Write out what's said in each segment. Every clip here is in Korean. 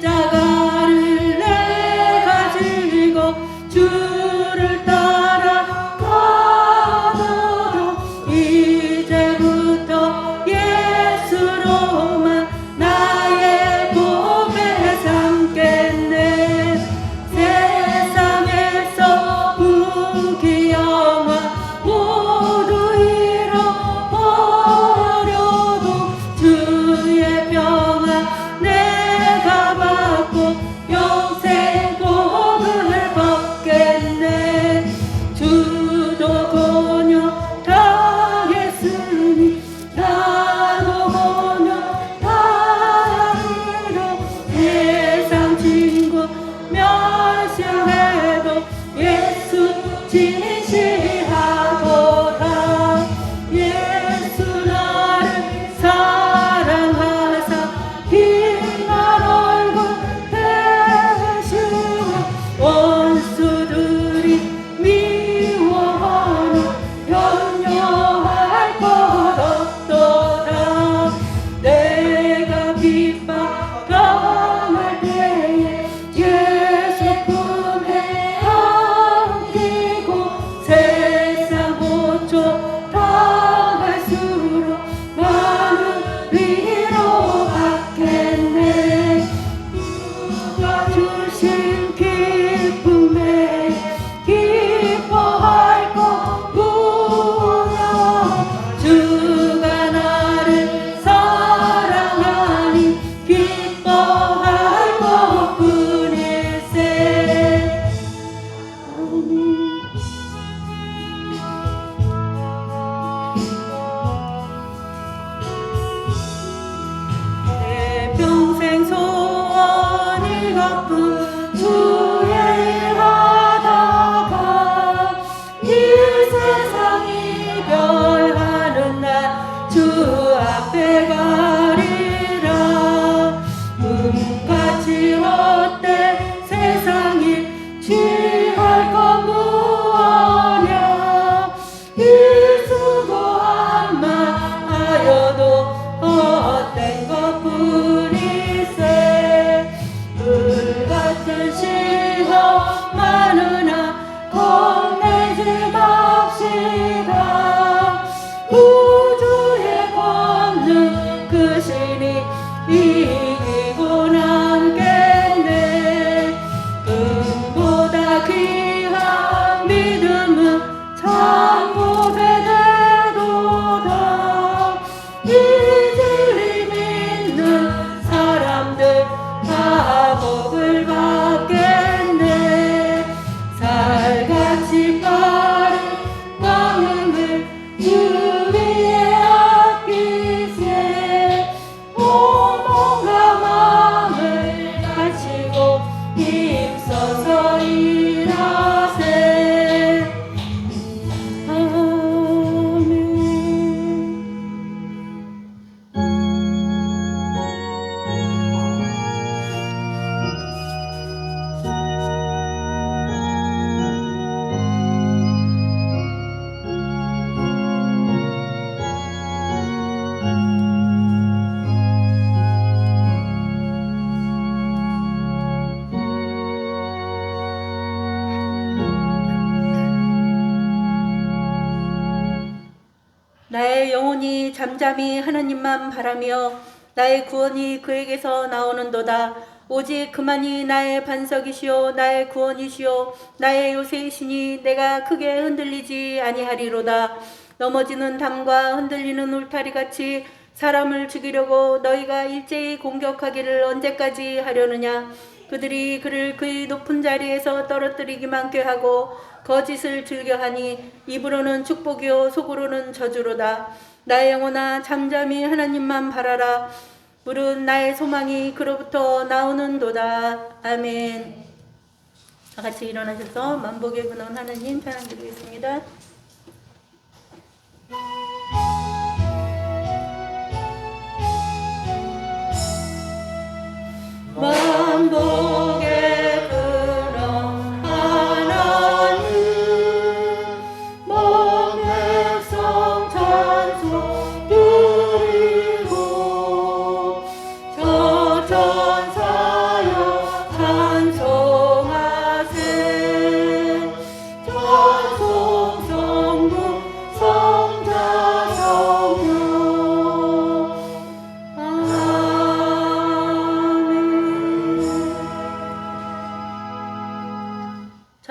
십자가를 내가 지고 주를 따라 가노라. 이제부터 예수로만 나의 보배 삼겠네. 세상에서 부귀영화 모두 잃어버려도 주의 평안 내가 받고 영생 복을 받겠네. 주도 번역 당했으니 나도 번역 당하리라. 세상 친구 멸시해도 예수 진실하도다. 예수 나를 사랑하사 빛난 얼굴 대시고 원수들이 미워하는 염려할 것 없도다. 내가 핍박당할 때에 예수 품에 안기고 세상 고초 당할수록 많은 위로 받겠네. 주가 주신 기쁨에 기뻐할 것뿐이야. 주가 나를 사랑하니 기뻐할 것뿐일세. 내 평생 소원이 갚은 주의 일하다가 이 세상 이별하는 날 주 앞에 가리라. 꿈같이 헛된 세상이 취할 것 무엇냐. 이 수고한 마하여도 헛된 것뿐일세. 불같은 시험 많으나 겁내지 맙시다. 우주의 권능 그 신이 이기고 남겠네. 금보다 귀한 믿음은 참 보배되도다. 이들이 믿는 사람들 다 복을 받겠네. 살같이 빠른 광음을 주 위에 아끼세. 몸과 마음을 바치고 힘써서 일하세. 아멘. 나의 영혼이 잠잠히 하나님만 바라며 나의 구원이 그에게서 나오는도다. 오직 그만이 나의 반석이시요 나의 구원이시요 나의 요새이시니 내가 크게 흔들리지 아니하리로다. 넘어지는 담과 흔들리는 울타리같이 사람을 죽이려고 너희가 일제히 공격하기를 언제까지 하려느냐. 그들이 그를 그의 높은 자리에서 떨어뜨리기만 꾀하고 거짓을 즐겨하니 입으로는 축복이요 속으로는 저주로다. 나의 영혼아 잠잠히 하나님만 바라라. 물은 나의 소망이 그로부터 나오는도다. 아멘. 다 같이 일어나셔서 만복의 근원 하나님 찬양 드리겠습니다. 만복의 근원 하나님 먼 백성 찬송 드리고 저 천사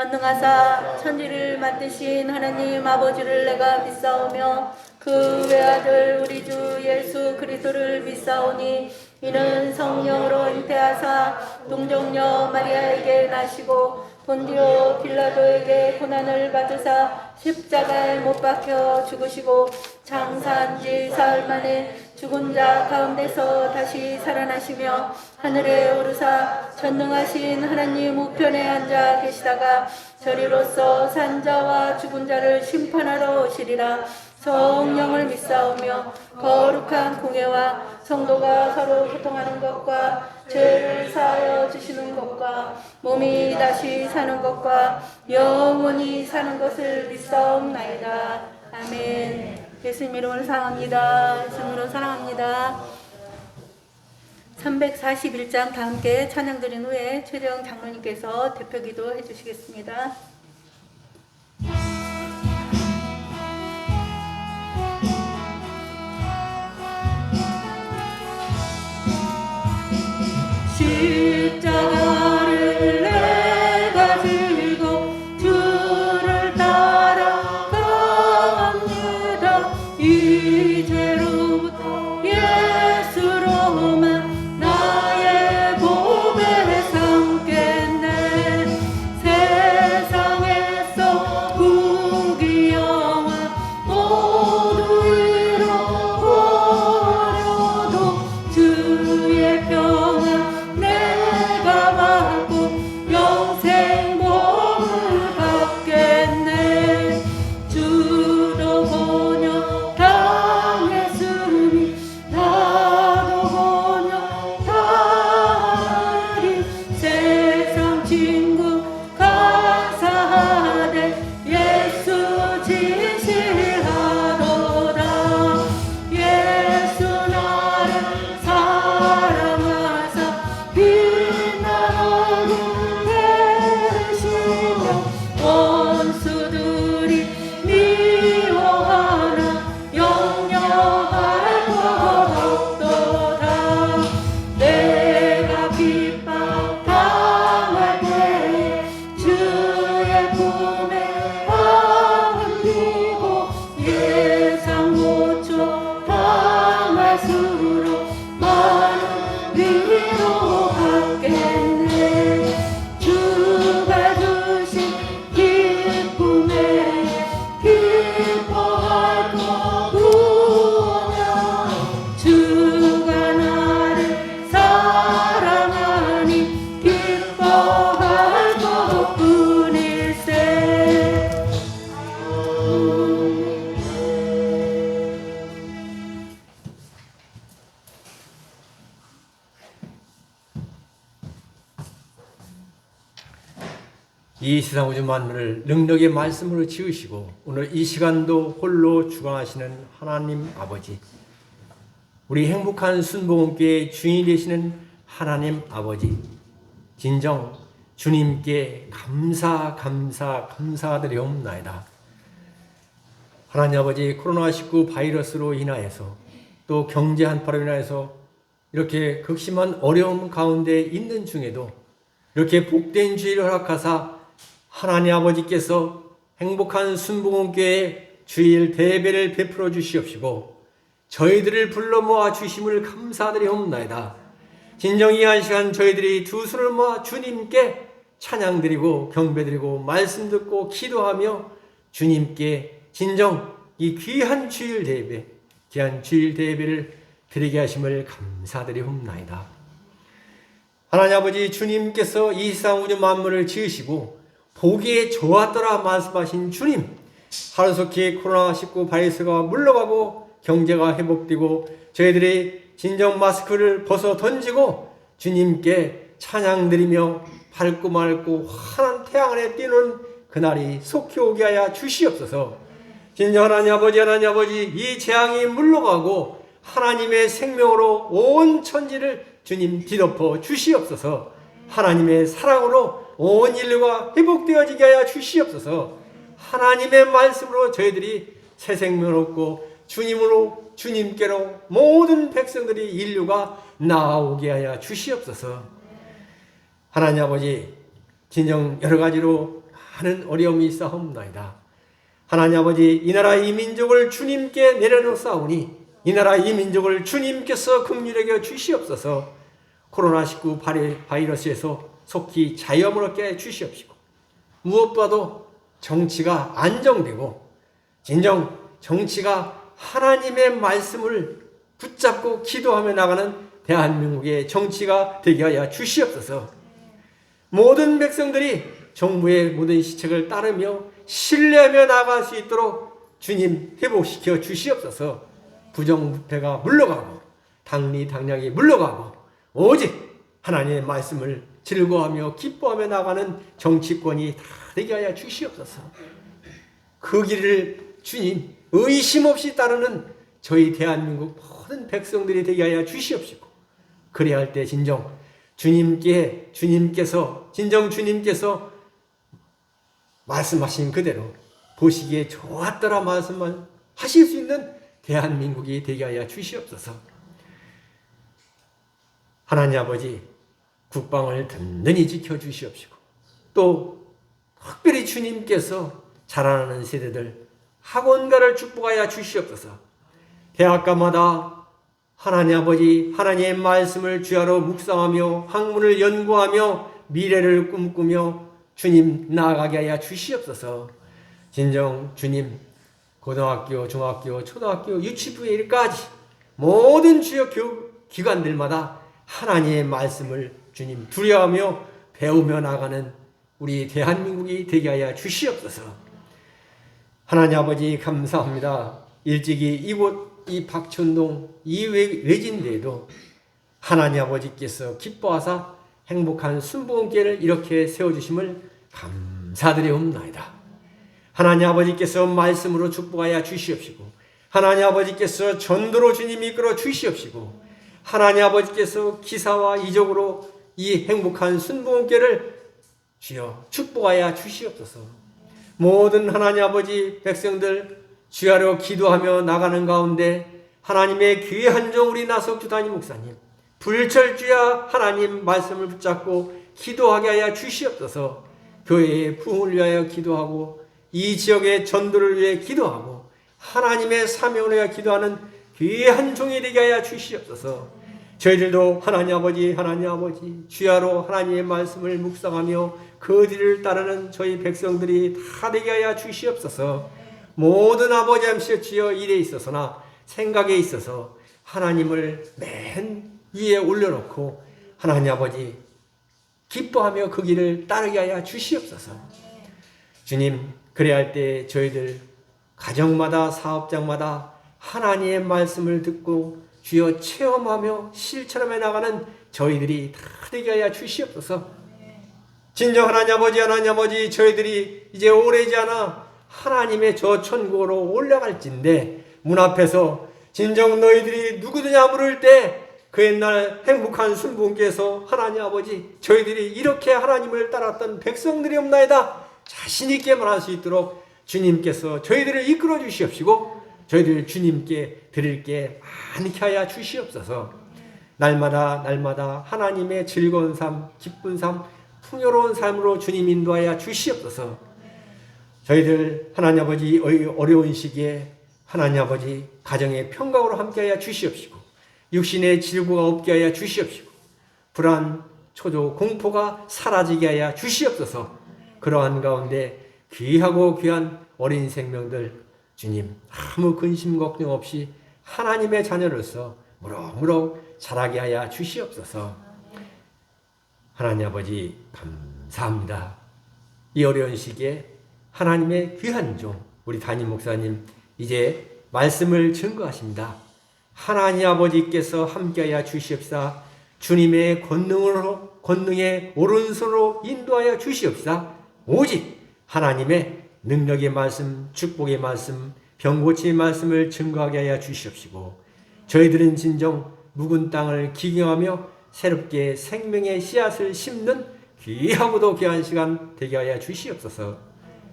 전능하사 천지를 만드신 하나님 아버지를 내가 믿사오며 그 외아들 우리 주 예수 그리스도를 믿사오니 이는 성령으로 잉태하사 동정녀 마리아에게 나시고 본디오 빌라도에게 고난을 받으사 십자가에 못 박혀 죽으시고 장사한 지 사흘 만에 죽은 자 가운데서 다시 살아나시며 하늘에 오르사 전능하신 하나님 우편에 앉아 계시다가 저리로서 산 자와 죽은 자를 심판하러 오시리라. 성령을 믿사오며 거룩한 공예와 성도가 서로 소통하는 것과 죄를 사하여 주시는 것과 몸이 다시 사는 것과 영원히 사는 것을 믿사옵나이다. 아멘. 예수님 이름으로 사랑합니다. 예수님으로 사랑합니다. 341장 다 함께 찬양 드린 후에 최재영 장로님께서 대표기도 해주시겠습니다. 십자가를 내가 들고 주를 따라갑니다. 이제로부터 예수로만 나의 보배 삼겠네. 세상에서 부귀 영화 모두 잃어버려도 주의 평안 내가 받고 영생 복을 받겠네. 주도 번역 당했으니 나도 번역 당하리. 세상 친구 감사하되 예수 진실하도다. 예수 나를 사랑하사 빛나는 되시며 원수들이 미워하나 영영할 것 없도다. 내가 핍박 당할 때에 주의 품에 마음 비고 예상 못초 당할수록 많은 위로 받겠네. 주가 주신 기쁨에 기뻐할 거구나. 주가 나를 사랑하니 기뻐할 것뿐일세. 이 세상 우주 만물을 능력의 말씀으로 지으시고 오늘 이 시간도 홀로 주관하시는 하나님 아버지, 우리 행복한 순복음교회의 주인이 되시는 하나님 아버지, 진정 주님께 감사드리옵나이다. 하나님 아버지, 코로나19 바이러스로 인하여서 또 경제 한파로 인하여서 이렇게 극심한 어려움 가운데 있는 중에도 이렇게 복된 주일을 허락하사 하나님 아버지께서 행복한 순복음교회 주일 대배를 베풀어 주시옵시고 저희들을 불러 모아 주심을 감사드리옵나이다. 진정이 한 시간 저희들이 두 손을 모아 주님께 찬양드리고 경배드리고 말씀 듣고 기도하며 주님께 진정 이 귀한 주일 대배, 귀한 주일 대배를 드리게 하심을 감사드리옵나이다. 하나님 아버지, 주님께서 이 세상 우주 만물을 지으시고 보기에 좋았더라 말씀하신 주님, 하루속히 코로나19 바이러스가 물러가고 경제가 회복되고 저희들이 진정 마스크를 벗어 던지고 주님께 찬양드리며 밝고 맑고 환한 태양 아래 뛰는 그날이 속히 오게 하여 주시옵소서. 진정 하나님 아버지, 이 재앙이 물러가고 하나님의 생명으로 온 천지를 주님 뒤덮어 주시옵소서. 하나님의 사랑으로 온 인류가 회복되어지게 하여 주시옵소서. 하나님의 말씀으로 저희들이 새 생명을 얻고 주님께로 모든 백성들이 인류가 나아오게 하여 주시옵소서. 하나님 아버지, 진정 여러 가지로 많은 어려움이 있사옵나이다. 하나님 아버지, 이 나라 이 민족을 주님께 내려놓사오니 이 나라 이 민족을 주님께서 긍휼히 여겨 주시옵소서. 코로나19 바이러스에서 속히 자유함을 얻게 해 주시옵시고, 무엇보다도 정치가 안정되고 진정 정치가 하나님의 말씀을 붙잡고 기도하며 나가는 대한민국의 정치가 되게 하여 주시옵소서. 모든 백성들이 정부의 모든 시책을 따르며 신뢰하며 나아갈 수 있도록 주님 회복시켜 주시옵소서. 부정부패가 물러가고 당리당략이 물러가고 오직 하나님의 말씀을 즐거워하며 기뻐하며 나가는 정치권이 다 되게 하여 주시옵소서. 그 길을 주님 의심 없이 따르는 저희 대한민국 모든 백성들이 되게 하여 주시옵시고, 그래야 할 때 진정 주님께서 말씀하신 그대로 보시기에 좋았더라 말씀만 하실 수 있는 대한민국이 되게 하여 주시옵소서. 하나님 아버지, 국방을 든든히 지켜주시옵시고, 또 특별히 주님께서 자라나는 세대들 학원가를 축복하여 주시옵소서. 대학가마다 하나님 아버지, 하나님의 말씀을 주야로 묵상하며 학문을 연구하며 미래를 꿈꾸며 주님 나아가게 하여 주시옵소서. 진정 주님, 고등학교, 중학교, 초등학교, 유치부에 일까지 모든 주요 교육기관들마다 하나님의 말씀을 주님 두려워하며 배우며 나가는 우리 대한민국이 되게 하여 주시옵소서. 하나님 아버지, 감사합니다. 일찍이 이곳 이 박천동 이 외진데에도 하나님 아버지께서 기뻐하사 행복한 순복음교회를 이렇게 세워주심을 감사드리옵나이다. 하나님 아버지께서 말씀으로 축복하여 주시옵시고, 하나님 아버지께서 전도로 주님 이끌어 주시옵시고, 하나님 아버지께서 기사와 이적으로 이 행복한 순복음교회를 주여 축복하여 주시옵소서. 모든 하나님 아버지 백성들 주야로 기도하며 나가는 가운데 하나님의 귀한 종 우리 나석주 담임 목사님 불철주야 하나님 말씀을 붙잡고 기도하게 하여 주시옵소서. 교회의 부흥을 위하여 기도하고 이 지역의 전도를 위해 기도하고 하나님의 사명을 위하여 기도하는 귀한 종이 되게 하여 주시옵소서. 저희들도 하나님 아버지 주야로 하나님의 말씀을 묵상하며 그 뒤를 따르는 저희 백성들이 다 되게 하여 주시옵소서. 모든 아버지 함께 주여 일에 있어서나 생각에 있어서 하나님을 맨 위에 올려놓고 하나님 아버지 기뻐하며 그 길을 따르게 하여 주시옵소서. 주님, 그래야 할 때 저희들 가정마다 사업장마다 하나님의 말씀을 듣고 주여 체험하며 실천하며 나가는 저희들이 다 되게 하여 주시옵소서. 진정 하나님 아버지 저희들이 이제 오래지 않아 하나님의 저 천국으로 올라갈진데 문 앞에서 진정 너희들이 누구느냐 물을 때 그 옛날 행복한 순분께서 하나님 아버지 저희들이 이렇게 하나님을 따랐던 백성들이 없나이다 자신 있게 말할 수 있도록 주님께서 저희들을 이끌어 주시옵시고 저희들 주님께 드릴 게 많게 하여 주시옵소서. 날마다 하나님의 즐거운 삶, 기쁜 삶, 풍요로운 삶으로 주님 인도하여 주시옵소서. 저희들 하나님 아버지 어려운 시기에 하나님 아버지 가정의 평강으로 함께하여 주시옵시고 육신의 질고가 없게 하여 주시옵시고 불안, 초조, 공포가 사라지게 하여 주시옵소서. 그러한 가운데 귀하고 귀한 어린 생명들 주님 아무 근심 걱정 없이 하나님의 자녀로서 무럭무럭 자라게 하여 주시옵소서. 하나님 아버지 감사합니다. 이 어려운 시기에 하나님의 귀한 종 우리 담임 목사님 이제 말씀을 증거하십니다. 하나님 아버지께서 함께하여 주시옵사 주님의 권능의 오른손으로 인도하여 주시옵사 오직 하나님의 능력의 말씀, 축복의 말씀, 병고침의 말씀을 증거하게 하여 주시옵시고 저희들은 진정 묵은 땅을 기경하며 새롭게 생명의 씨앗을 심는 귀하고도 귀한 시간 되게 하여 주시옵소서.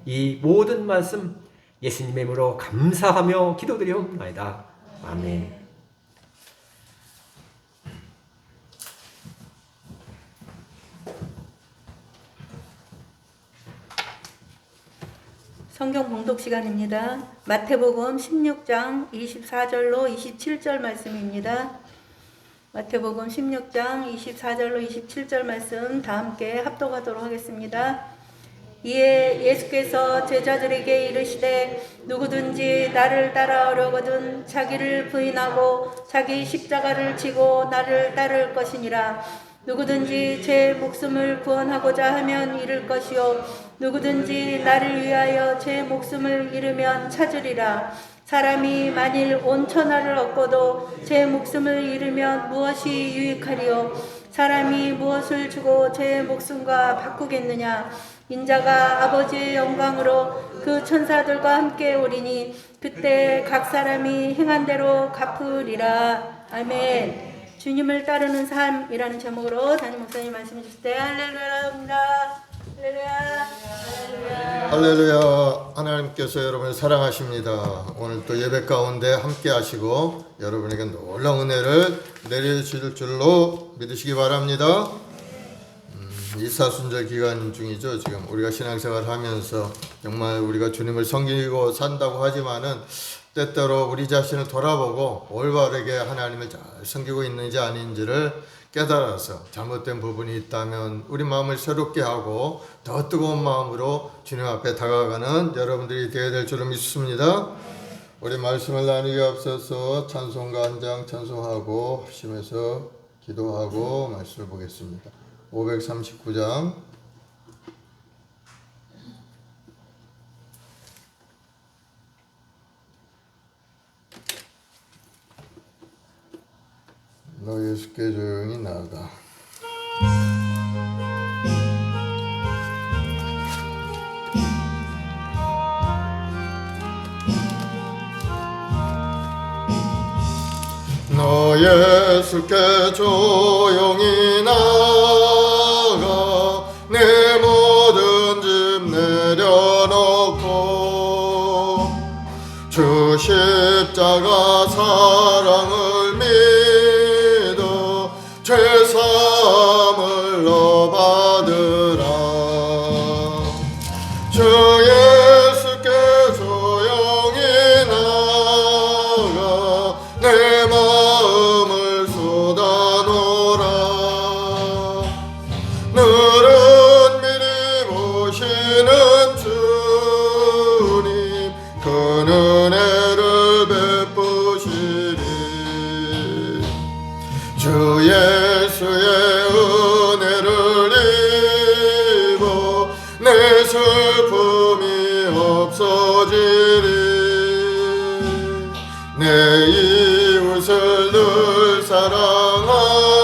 이 모든 말씀 예수님의 이름으로 감사하며 기도드리옵나이다. 아멘. 성경 봉독 시간입니다. 마태복음 16장 24절로 27절 말씀입니다. 마태복음 16장 24절로 27절 말씀 다 함께 합독하도록 하겠습니다. 이에 예수께서 제자들에게 이르시되 누구든지 나를 따라오려거든 자기를 부인하고 자기 십자가를 지고 나를 따를 것이니라. 누구든지 제 목숨을 구원하고자 하면 잃을 것이요 누구든지 나를 위하여 제 목숨을 잃으면 찾으리라. 사람이 만일 온 천하를 얻고도 제 목숨을 잃으면 무엇이 유익하리요? 사람이 무엇을 주고 제 목숨과 바꾸겠느냐? 인자가 아버지의 영광으로 그 천사들과 함께 오리니 그때 각 사람이 행한 대로 갚으리라. 아멘. 주님을 따르는 삶이라는 제목으로 담임 목사님 말씀 주실 때 할렐루야입니다. 할렐루야. 할렐루야. 할렐루야. 하나님께서 여러분을 사랑하십니다. 오늘 또 예배 가운데 함께 하시고 여러분에게 놀라운 은혜를 내려주실 줄로 믿으시기 바랍니다. 이사순절 기간 중이죠. 지금 우리가 신앙생활 하면서 정말 우리가 주님을 섬기고 산다고 하지만은 때때로 우리 자신을 돌아보고 올바르게 하나님을 잘 섬기고 있는지 아닌지를 깨달아서 잘못된 부분이 있다면 우리 마음을 새롭게 하고 더 뜨거운 마음으로 주님 앞에 다가가는 여러분들이 되어야 될 줄로 믿습니다. 우리 말씀을 나누기 앞서서 찬송가 한 장 찬송하고 합심해서 기도하고 말씀을 보겠습니다. 539장 너 예수께 조용히 나아가. 너 예수께 조용히 나아가 내 모든 짐 내려놓고 주 십자가 사랑을 믿어 죄사함을 너 받으라. 주 예수께 조용히 나아가 내 마음을 쏟아놓으라. 너를 미리 보시는 주님 그 은혜를 베푸시리. 주 예수의 은혜를 입어 내 슬픔이 없어지리. 내 이웃을 늘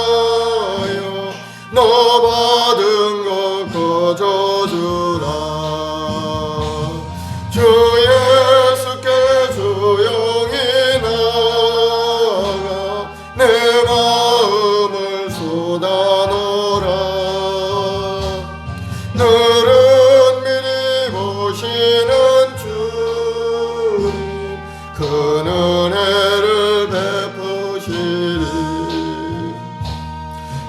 사랑하여 너 받은 것 거저주라. 주 예수께 조용히 나아가 내 마음을 쏟아놓으라. 너는 미리 보시는 주님 그 은혜를 베푸시리.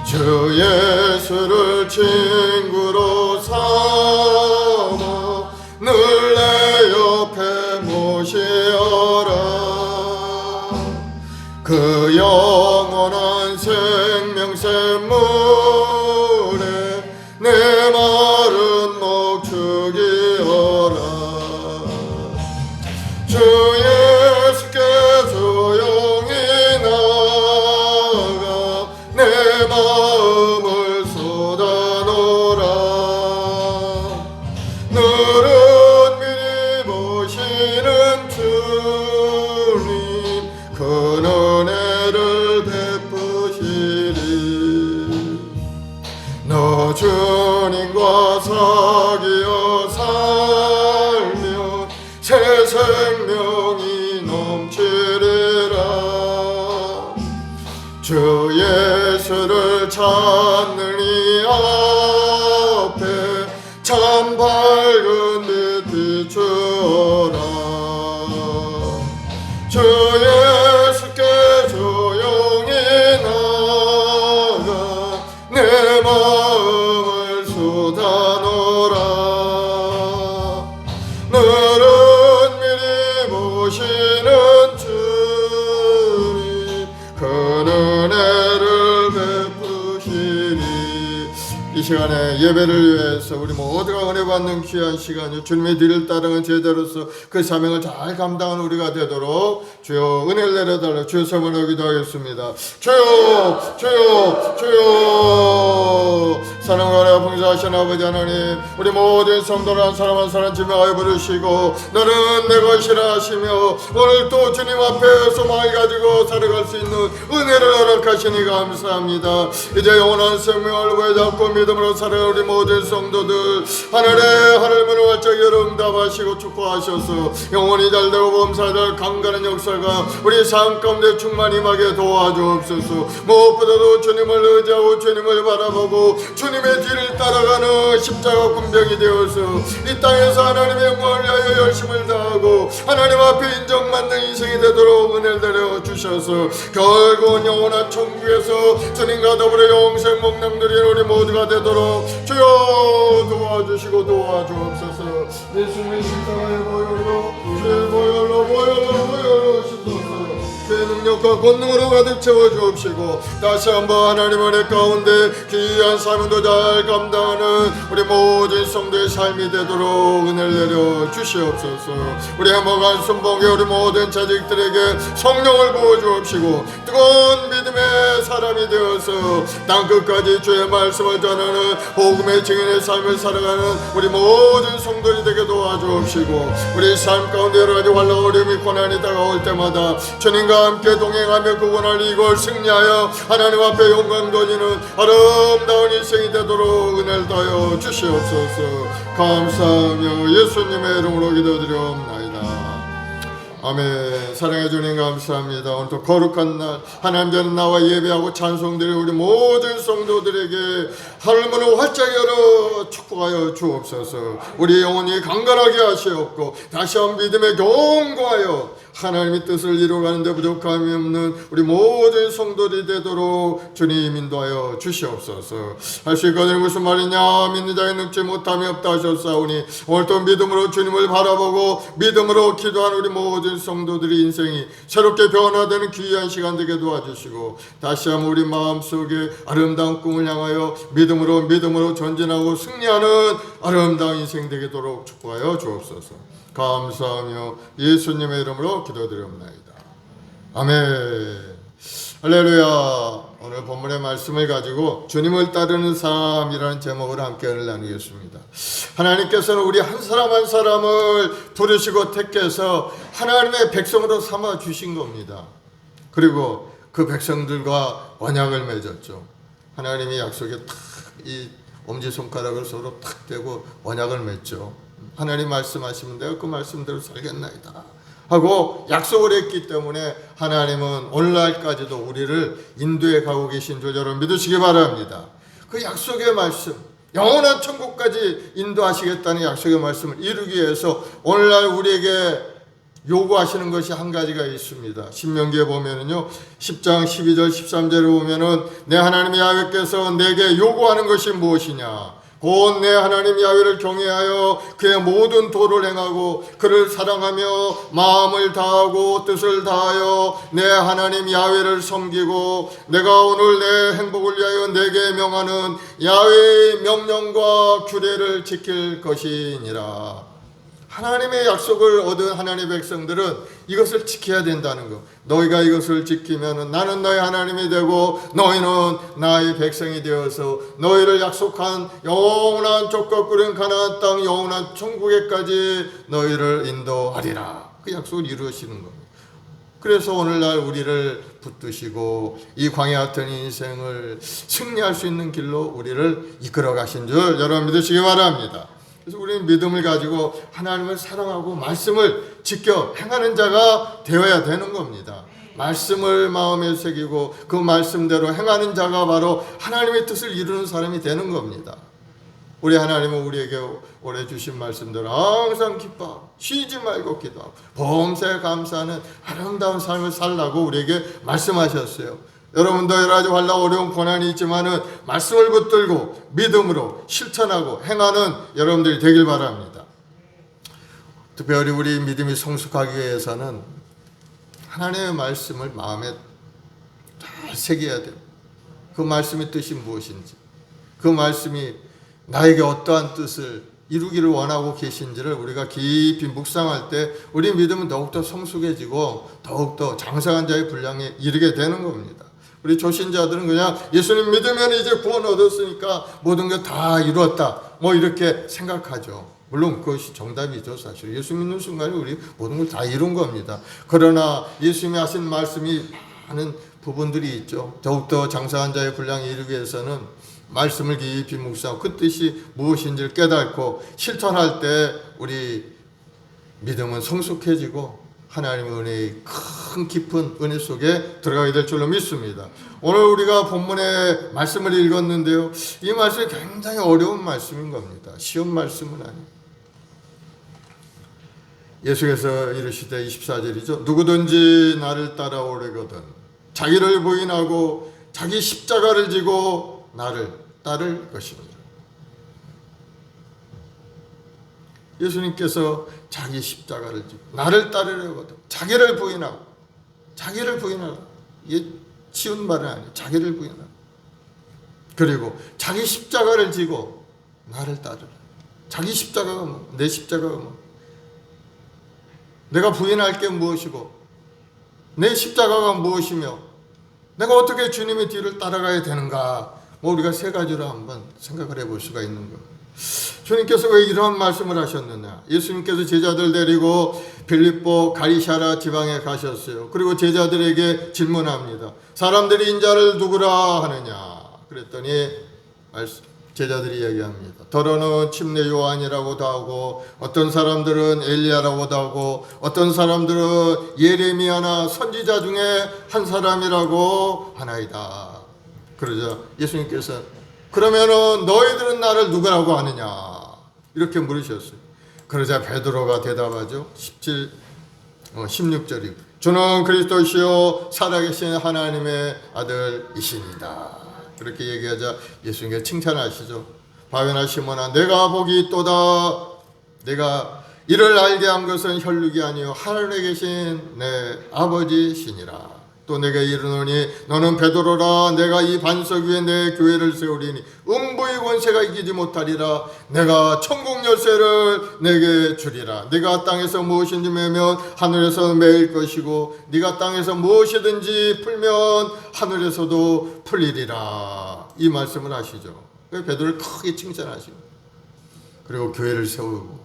주 예수를 친구로 삼아 늘 내 옆에 모시어라. 그 영원한 생명샘물에 내 마른 목 죽이어라. 주 예수께 조용히 나아가 내 마음을 쏟아놓으라. 너는 미리 보시는 주님 그 은혜를 베푸시리. 너 주님과 사귀어 살면 새 생명이 넘치리라. 주 예수를 찾는 이 앞에 참 밝은 빛 비추어라. 주 예수께 조용히 나아가 내 마음을 쏟아놓으라. 너를 이 시간에 예배를 위해서 우리 모두가 은혜 받는 귀한 시간이요, 주님의 뒤를 따르는 제자로서 그 사명을 잘 감당하는 우리가 되도록 주여 은혜를 내려달라 주여 서문을 기도하겠습니다. 주여 주여 주여. 사랑하라 봉사하신 아버지 하나님, 우리 모든 성도를 한 사람 한 사람 지명하여 부르시고 너는 내 것이라 하시며 오늘 또 주님 앞에 소망을 가지고 살아갈 수 있는 은혜를 허락하시니 감사합니다. 이제 영원한 생명을 부여잡고 믿음으로 살아갈 우리 모든 성도들 하늘의 활짝 열어 응답하시고 축복하셔서 영원히 잘되고 범사될 강건한 역사가 우리 삶 가운데 충만히 임하게 도와주옵소서. 무엇보다도 주님을 의지하고 주님을 바라보고 주님의 뒤를 따라가는 십자가 군병이 되어서 이 땅에서 하나님의 영광을 위하여 열심을 다하고 하나님 앞에 인정받는 인생이 되도록 은혜를 내려 주셔서 결국은 영원한 천국에서 주님과 더불어 영생 목낭들인 우리 모두가 되도록 주여 도와주시고 도와주옵소서. 예수님의 십자가의 보혈로 주의 보혈로 시소서. 주의 능력과 권능으로 가득 채워주옵시고 다시 한번 하나님 은혜 가운데 귀한 삶도 잘 감당하는 우리 모든 성도의 삶이 되도록 은혜를 내려 주시옵소서. 우리 행복한 순봉에 우리 모든 자식들에게 성령을 부어주옵시고 뜨거운 믿음의 사람이 되어서 땅끝까지 주의 말씀을 전하는 복음의 증인의 삶을 살아가는 우리 모든 성도들이 되게 도와주옵시고 우리 삶 가운데 여러 가지 환난 어려움이 고난이 다가올 때마다 주님과 함께 동행하며 구원을 이걸 승리하여 하나님 앞에 영광 돌리는 아름다운 인생이 되도록 은혜를 더하여 주시옵소서. 감사하며 예수님의 이름으로 기도드리옵나이다. 아멘. 사랑해 주님 감사합니다. 오늘도 거룩한 날 하나님 되는 나와 예배하고 찬송드릴 우리 모든 성도들에게 하늘문을 활짝 열어 축복하여 주옵소서. 우리 영혼이 강건하게 하시옵고 다시 한번 믿음에 견고하여 하나님의 뜻을 이루어가는 데 부족함이 없는 우리 모든 성도들이 되도록 주님 인도하여 주시옵소서. 할 수 있거든 무슨 말이냐, 믿는 자에 늙지 못함이 없다 하셨사오니 오늘도 믿음으로 주님을 바라보고 믿음으로 기도하는 우리 모든 성도들의 인생이 새롭게 변화되는 귀한 시간 되게 도와주시고 다시 한번 우리 마음속에 아름다운 꿈을 향하여 믿음으로 전진하고 승리하는 아름다운 인생 되도록 축복하여 주옵소서. 감사하며 예수님의 이름으로 기도드립니다. 아멘. 할렐루야. 오늘 본문의 말씀을 가지고 주님을 따르는 삶이라는 제목으로 함께 은혜를 나누겠습니다. 하나님께서는 우리 한 사람 한 사람을 부르시고 택해서 하나님의 백성으로 삼아 주신 겁니다. 그리고 그 백성들과 언약을 맺었죠. 하나님이 약속에 탁 이 엄지손가락을 서로 탁 대고 언약을 맺죠. 하나님 말씀하시면 내가 그 말씀대로 살겠나이다 하고 약속을 했기 때문에 하나님은 오늘날까지도 우리를 인도해 가고 계신 줄 여러분 믿으시기 바랍니다. 그 약속의 말씀, 영원한 천국까지 인도하시겠다는 약속의 말씀을 이루기 위해서 오늘날 우리에게 요구하시는 것이 한 가지가 있습니다. 신명기에 보면은요 10장 12절 13절에 보면은 내 하나님 야훼께서 내게 요구하는 것이 무엇이냐, 곧 내 하나님 야훼를 경외하여 그의 모든 도를 행하고 그를 사랑하며 마음을 다하고 뜻을 다하여 내 하나님 야훼를 섬기고 내가 오늘 내 행복을 위하여 내게 명하는 야훼의 명령과 규례를 지킬 것이니라. 하나님의 약속을 얻은 하나님의 백성들은 이것을 지켜야 된다는 것. 너희가 이것을 지키면 나는 너희 하나님이 되고 너희는 나의 백성이 되어서 너희를 약속한 영원한 족과 꿀은 가나안 땅 영원한 천국에까지 너희를 인도하리라. 그 약속을 이루시는 겁니다. 그래서 오늘날 우리를 붙드시고 이 광야 같은 인생을 승리할 수 있는 길로 우리를 이끌어 가신 줄 여러분 믿으시기 바랍니다. 그래서 우리는 믿음을 가지고 하나님을 사랑하고 말씀을 지켜 행하는 자가 되어야 되는 겁니다. 말씀을 마음에 새기고 그 말씀대로 행하는 자가 바로 하나님의 뜻을 이루는 사람이 되는 겁니다. 우리 하나님은 우리에게 오래 주신 말씀대로 항상 기뻐 쉬지 말고 기도하고 범사에 감사하는 아름다운 삶을 살라고 우리에게 말씀하셨어요. 여러분도 여러 가지 환난 어려운 고난이 있지만은 말씀을 붙들고 믿음으로 실천하고 행하는 여러분들이 되길 바랍니다. 특별히 우리 믿음이 성숙하기 위해서는 하나님의 말씀을 마음에 잘 새겨야 돼요. 그 말씀의 뜻이 무엇인지, 그 말씀이 나에게 어떠한 뜻을 이루기를 원하고 계신지를 우리가 깊이 묵상할 때 우리 믿음은 더욱더 성숙해지고 더욱더 장성한 자의 분량에 이르게 되는 겁니다. 우리 초신자들은 그냥 예수님 믿으면 이제 구원 얻었으니까 모든 게 다 이루었다 뭐 이렇게 생각하죠. 물론 그것이 정답이죠. 사실 예수 믿는 순간에 우리 모든 걸 다 이룬 겁니다. 그러나 예수님이 하신 말씀이 많은 부분들이 있죠. 더욱더 장성한 자의 분량에 이르기 위해서는 말씀을 깊이 묵상하고 그 뜻이 무엇인지를 깨닫고 실천할 때 우리 믿음은 성숙해지고 하나님의 은혜의 큰 깊은 은혜 속에 들어가게 될 줄로 믿습니다. 오늘 우리가 본문의 말씀을 읽었는데요. 이 말씀이 굉장히 어려운 말씀인 겁니다. 쉬운 말씀은 아니에요. 예수께서 이르시되 24절이죠. 누구든지 나를 따라오려거든 자기를 부인하고 자기 십자가를 지고 나를 따를 것입니다. 예수님께서 자기 십자가를 지고 나를 따르려거든 자기를 부인하고 이게 쉬운 말은 아니에요. 자기를 부인하고 그리고 자기 십자가를 지고 나를 따르라. 자기 십자가가 뭐, 내 십자가가 뭐, 내가 부인할 게 무엇이고 내 십자가가 무엇이며 내가 어떻게 주님의 뒤를 따라가야 되는가, 뭐 우리가 세 가지로 한번 생각을 해볼 수가 있는 겁니다. 주님께서 왜 이러한 말씀을 하셨느냐. 예수님께서 제자들 데리고 빌립보 가리샤라 지방에 가셨어요. 그리고 제자들에게 질문합니다. 사람들이 인자를 누구라 하느냐. 그랬더니 제자들이 얘기합니다. 더러는 침례 요한이라고도 하고 어떤 사람들은 엘리야라고도 하고 어떤 사람들은 예레미야나 선지자 중에 한 사람이라고 하나이다. 그러자 예수님께서 그러면은 너희들은 나를 누구라고 하느냐 이렇게 물으셨어요. 그러자 베드로가 대답하죠. 16절이고 주는 그리스도시요 살아계신 하나님의 아들이시니다. 그렇게 얘기하자 예수님께 칭찬하시죠. 바요나 시몬아 내가 복이 있도다. 내가 이를 알게 한 것은 혈육이 아니요 하늘에 계신 내 아버지시니라. 또 내게 이르노니 너는 베드로라. 내가 이 반석 위에 내 교회를 세우리니 음부의 권세가 이기지 못하리라. 내가 천국 열쇠를 내게 주리라. 네가 땅에서 무엇인지 매면 하늘에서 매일 것이고 네가 땅에서 무엇이든지 풀면 하늘에서도 풀리리라. 이 말씀을 하시죠. 베드로를 크게 칭찬하시고 그리고 교회를 세우고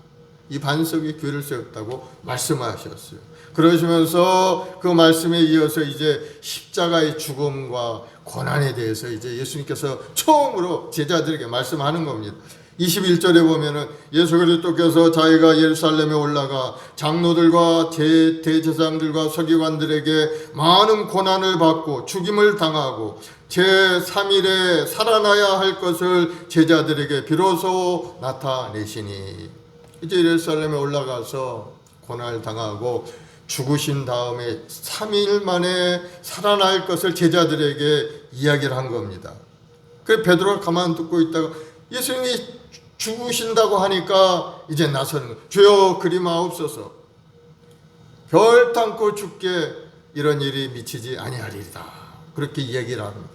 이 반석 위에 교회를 세웠다고 말씀하셨어요. 그러시면서 그 말씀에 이어서 이제 십자가의 죽음과 고난에 대해서 이제 예수님께서 처음으로 제자들에게 말씀하는 겁니다. 21절에 보면은 예수 그리스도께서 자기가 예루살렘에 올라가 장로들과 대제사장들과 서기관들에게 많은 고난을 받고 죽임을 당하고 제3일에 살아나야 할 것을 제자들에게 비로소 나타내시니 이제 예루살렘에 올라가서 고난을 당하고 죽으신 다음에 3일 만에 살아날 것을 제자들에게 이야기를 한 겁니다. 그래서 베드로가 가만 듣고 있다가 예수님이 죽으신다고 하니까 이제 나서는 거예요. 주여 그리 마옵소서. 결탄코 죽게 이런 일이 미치지 아니하리이다. 그렇게 이야기를 합니다.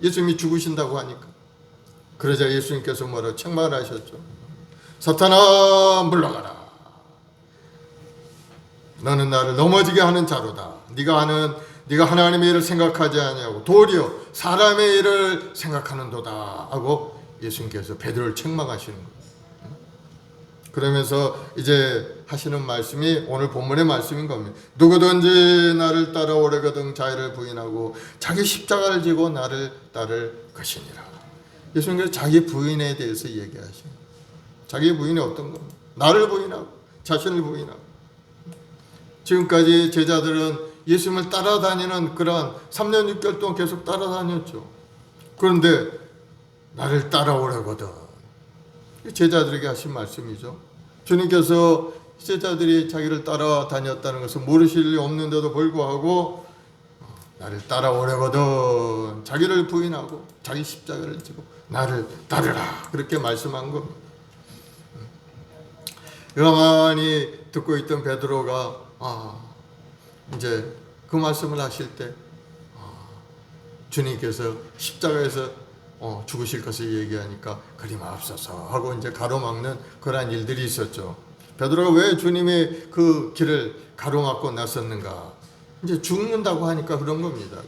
예수님이 죽으신다고 하니까. 그러자 예수님께서 뭐라고 책망하셨죠. 사탄아 물러가라. 너는 나를 넘어지게 하는 자로다. 네가 하나님의 일을 생각하지 아니하고 도리어 사람의 일을 생각하는도다 하고 예수님께서 베드로를 책망하시는 거예요. 그러면서 이제 하시는 말씀이 오늘 본문의 말씀인 겁니다. 누구든지 나를 따라오려거든 자기를 부인하고 자기 십자가를 지고 나를 따를 것이니라. 예수님께서 자기 부인에 대해서 얘기하시는 거예요. 자기 부인이 어떤 겁니까? 나를 부인하고 자신을 부인하고. 지금까지 제자들은 예수님을 따라다니는 그런 3년 6개월 동안 계속 따라다녔죠. 그런데 나를 따라오려거든. 제자들에게 하신 말씀이죠. 주님께서 제자들이 자기를 따라다녔다는 것을 모르실 리 없는데도 불구하고 나를 따라오려거든. 자기를 부인하고 자기 십자가를 지고 나를 따르라. 그렇게 말씀한 겁니다. 가만히 듣고 있던 베드로가 이제 그 말씀을 하실 때 주님께서 십자가에서 죽으실 것을 얘기하니까 그리 마옵소서 하고 이제 가로막는 그러한 일들이 있었죠. 베드로가 왜 주님의 그 길을 가로막고 나섰는가? 이제 죽는다고 하니까 그런 겁니다.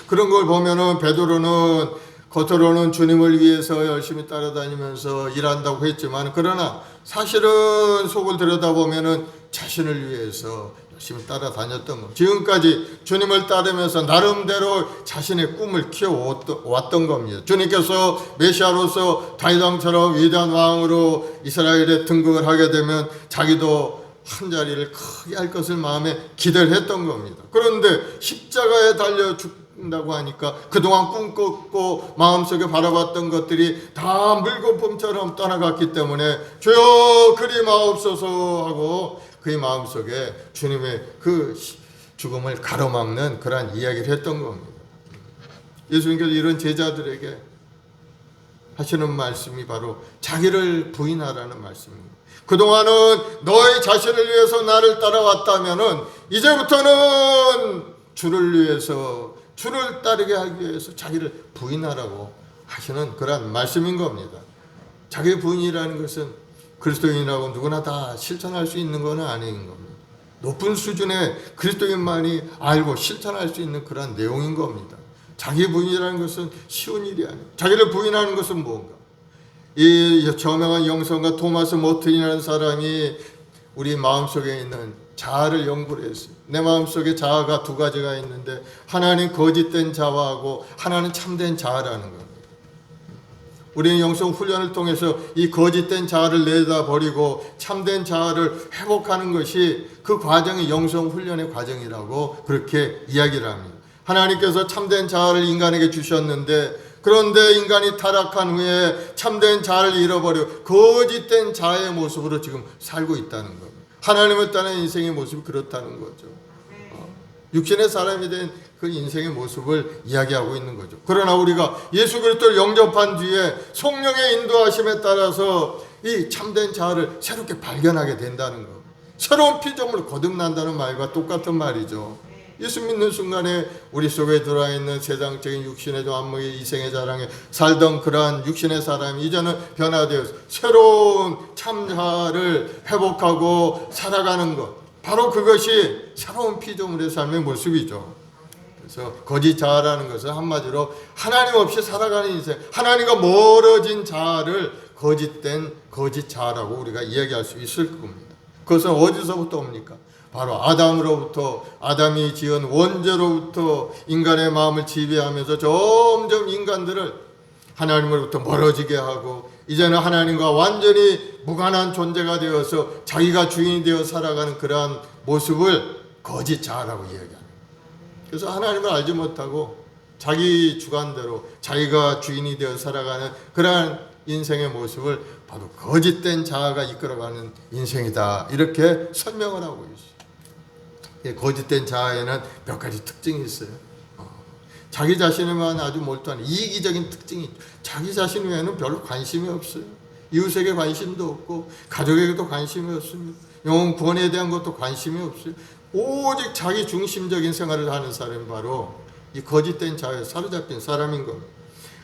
그런 걸 보면은 베드로는 겉으로는 주님을 위해서 열심히 따라다니면서 일한다고 했지만, 그러나 사실은 속을 들여다보면은 자신을 위해서 열심히 따라다녔던 것. 지금까지 주님을 따르면서 나름대로 자신의 꿈을 키워왔던 겁니다. 주님께서 메시아로서 다윗 왕처럼 위대한 왕으로 이스라엘에 등극을 하게 되면 자기도 한 자리를 크게 할 것을 마음에 기대를 했던 겁니다. 그런데 십자가에 달려 죽는다고 하니까 그동안 꿈꿨고 마음속에 바라봤던 것들이 다 물거품처럼 떠나갔기 때문에 주여 그리 마옵소서 하고 그의 마음속에 주님의 그 죽음을 가로막는 그러한 이야기를 했던 겁니다. 예수님께서 이런 제자들에게 하시는 말씀이 바로 자기를 부인하라는 말씀입니다. 그동안은 너의 자신을 위해서 나를 따라왔다면은 이제부터는 주를 위해서, 주를 따르게 하기 위해서 자기를 부인하라고 하시는 그러한 말씀인 겁니다. 자기 부인이라는 것은 그리스도인이라고 누구나 다 실천할 수 있는 건 아닌 겁니다. 높은 수준의 그리스도인만이 알고 실천할 수 있는 그런 내용인 겁니다. 자기 부인이라는 것은 쉬운 일이 아니에요. 자기를 부인하는 것은 뭔가? 이 저명한 영성가 토마스 모튼이라는 사람이 우리 마음속에 있는 자아를 연구를 했어요. 내 마음속에 자아가 두 가지가 있는데 하나는 거짓된 자아하고 하나는 참된 자아라는 겁니다. 우리는 영성 훈련을 통해서 이 거짓된 자아를 내다버리고 참된 자아를 회복하는 것이 그 과정이 영성 훈련의 과정이라고 그렇게 이야기를 합니다. 하나님께서 참된 자아를 인간에게 주셨는데, 그런데 인간이 타락한 후에 참된 자아를 잃어버려 거짓된 자아의 모습으로 지금 살고 있다는 겁니다. 하나님을 따른 인생의 모습이 그렇다는 거죠. 육신의 사람이 된 그 인생의 모습을 이야기하고 있는 거죠. 그러나 우리가 예수 그리스도를 영접한 뒤에 성령의 인도하심에 따라서 이 참된 자아를 새롭게 발견하게 된다는 거. 새로운 피조물을 거듭난다는 말과 똑같은 말이죠. 예수 믿는 순간에 우리 속에 들어있는 세상적인 육신의 안목의 이생의 자랑에 살던 그러한 육신의 사람이 이제는 변화되어서 새로운 참자를 회복하고 살아가는 것, 바로 그것이 새로운 피조물의 삶의 모습이죠. 그래서 거짓 자아라는 것은 한마디로 하나님 없이 살아가는 인생, 하나님과 멀어진 자아를 거짓된 거짓 자아라고 우리가 이야기할 수 있을 겁니다. 그것은 어디서부터 옵니까? 바로 아담으로부터, 아담이 지은 원죄로부터 인간의 마음을 지배하면서 점점 인간들을 하나님으로부터 멀어지게 하고, 이제는 하나님과 완전히 무관한 존재가 되어서 자기가 주인이 되어 살아가는 그러한 모습을 거짓 자아라고 이야기합니다. 그래서 하나님을 알지 못하고 자기 주관대로 자기가 주인이 되어 살아가는 그러한 인생의 모습을 바로 거짓된 자아가 이끌어가는 인생이다, 이렇게 설명을 하고 있어요. 거짓된 자아에는 몇 가지 특징이 있어요. 자기 자신에만 아주 몰두한 이기적인 특징이 있죠. 자기 자신 외에는 별로 관심이 없어요. 이웃에게 관심도 없고 가족에게도 관심이 없습니다. 영혼 구원에 대한 것도 관심이 없어요. 오직 자기 중심적인 생활을 하는 사람이 바로 이 거짓된 자아에 사로잡힌 사람인 겁니다.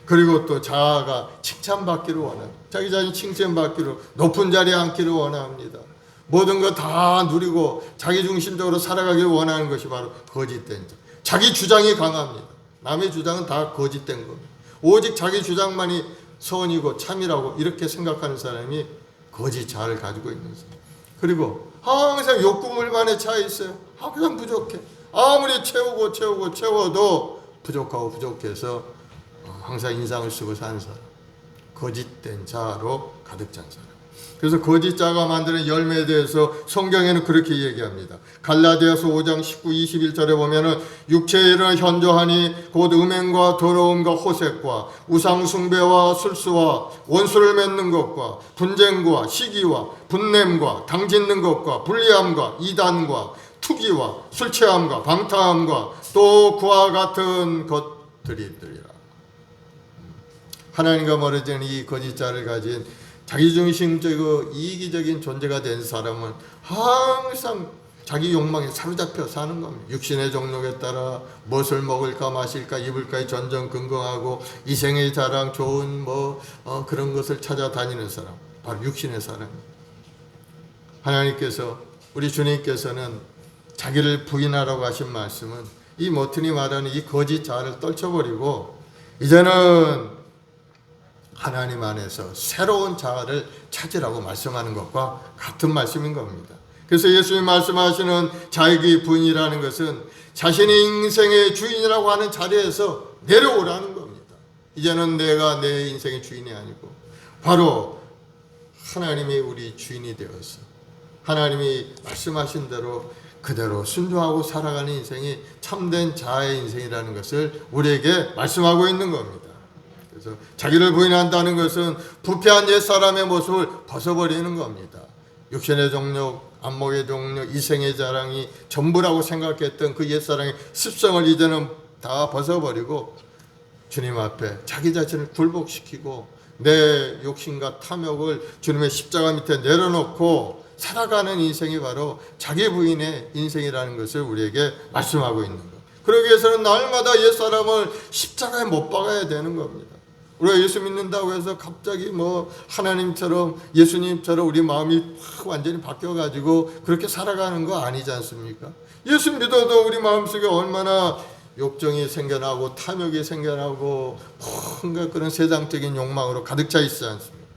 그리고 또 자아가 칭찬받기를 원합니다. 자기 자신 칭찬받기를, 높은 자리에 앉기를 원합니다. 모든 거 다 누리고 자기 중심적으로 살아가기를 원하는 것이 바로 거짓된 자. 자기 주장이 강합니다. 남의 주장은 다 거짓된 겁니다. 오직 자기 주장만이 선이고 참이라고 이렇게 생각하는 사람이 거짓 자아를 가지고 있는 사람. 그리고 항상 욕구물만에 차 있어요. 항상 부족해. 아무리 채워도 부족하고 부족해서 항상 인상을 쓰고 사는 사람. 거짓된 자아로 가득 찬 사람. 그래서 거짓 자가 만드는 열매에 대해서 성경에는 그렇게 얘기합니다. 갈라디아서 5장 19, 21절에 보면은 육체의 일은 현저하니 곧 음행과 더러움과 호색과 우상 숭배와 술수와 원수를 맺는 것과 분쟁과 시기와 분냄과 당짓는 것과 불리함과 이단과 투기와 술 취함과 방탕함과 또 그와 같은 것들이더라. 하나님과 멀어지는 이 거짓 자를 가진 자기중심적이고 이기적인 존재가 된 사람은 항상 자기 욕망에 사로잡혀 사는 겁니다. 육신의 정욕에 따라 무엇을 먹을까 마실까 입을까에 전전긍긍하고 이생의 자랑 좋은 그런 것을 찾아다니는 사람, 바로 육신의 사람입니다. 하나님께서, 우리 주님께서는 자기를 부인하라고 하신 말씀은 이 머튼이 말하는 이 거짓 자아를 떨쳐버리고 이제는 하나님 안에서 새로운 자아를 찾으라고 말씀하는 것과 같은 말씀인 겁니다. 그래서 예수님 말씀하시는 자기 부인이라는 것은 자신의 인생의 주인이라고 하는 자리에서 내려오라는 겁니다. 이제는 내가 내 인생의 주인이 아니고 바로 하나님이 우리 주인이 되어서 하나님이 말씀하신 대로 그대로 순종하고 살아가는 인생이 참된 자아의 인생이라는 것을 우리에게 말씀하고 있는 겁니다. 그래서 자기를 부인한다는 것은 부패한 옛사람의 모습을 벗어버리는 겁니다. 육신의 정욕, 안목의 정욕, 이생의 자랑이 전부라고 생각했던 그 옛사람의 습성을 이제는 다 벗어버리고 주님 앞에 자기 자신을 굴복시키고 내 욕심과 탐욕을 주님의 십자가 밑에 내려놓고 살아가는 인생이 바로 자기 부인의 인생이라는 것을 우리에게 말씀하고 있는 것. 그러기 위해서는 날마다 옛사람을 십자가에 못 박아야 되는 겁니다. 우리가 예수 믿는다고 해서 갑자기 하나님처럼 예수님처럼 우리 마음이 확 완전히 바뀌어가지고 그렇게 살아가는 거 아니지 않습니까? 예수 믿어도 우리 마음속에 얼마나 욕정이 생겨나고 탐욕이 생겨나고 뭔가 그런 세상적인 욕망으로 가득 차 있지 않습니까?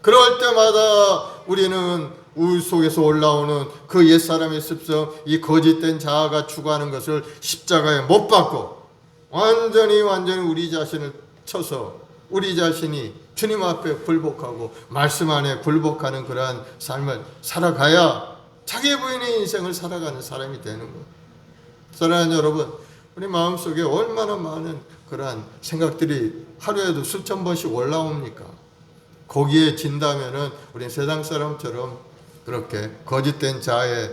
그럴 때마다 우리는 우리 속에서 올라오는 그 옛사람의 습성, 이 거짓된 자아가 추구하는 것을 십자가에 못 박고 완전히 우리 자신을 쳐서 우리 자신이 주님 앞에 굴복하고 말씀 안에 굴복하는 그러한 삶을 살아가야 자기 부인의 인생을 살아가는 사람이 되는 거예요. 사랑하는 여러분, 우리 마음속에 얼마나 많은 그러한 생각들이 하루에도 수천 번씩 올라옵니까? 거기에 진다면은 우리 세상 사람처럼 그렇게 거짓된 자아에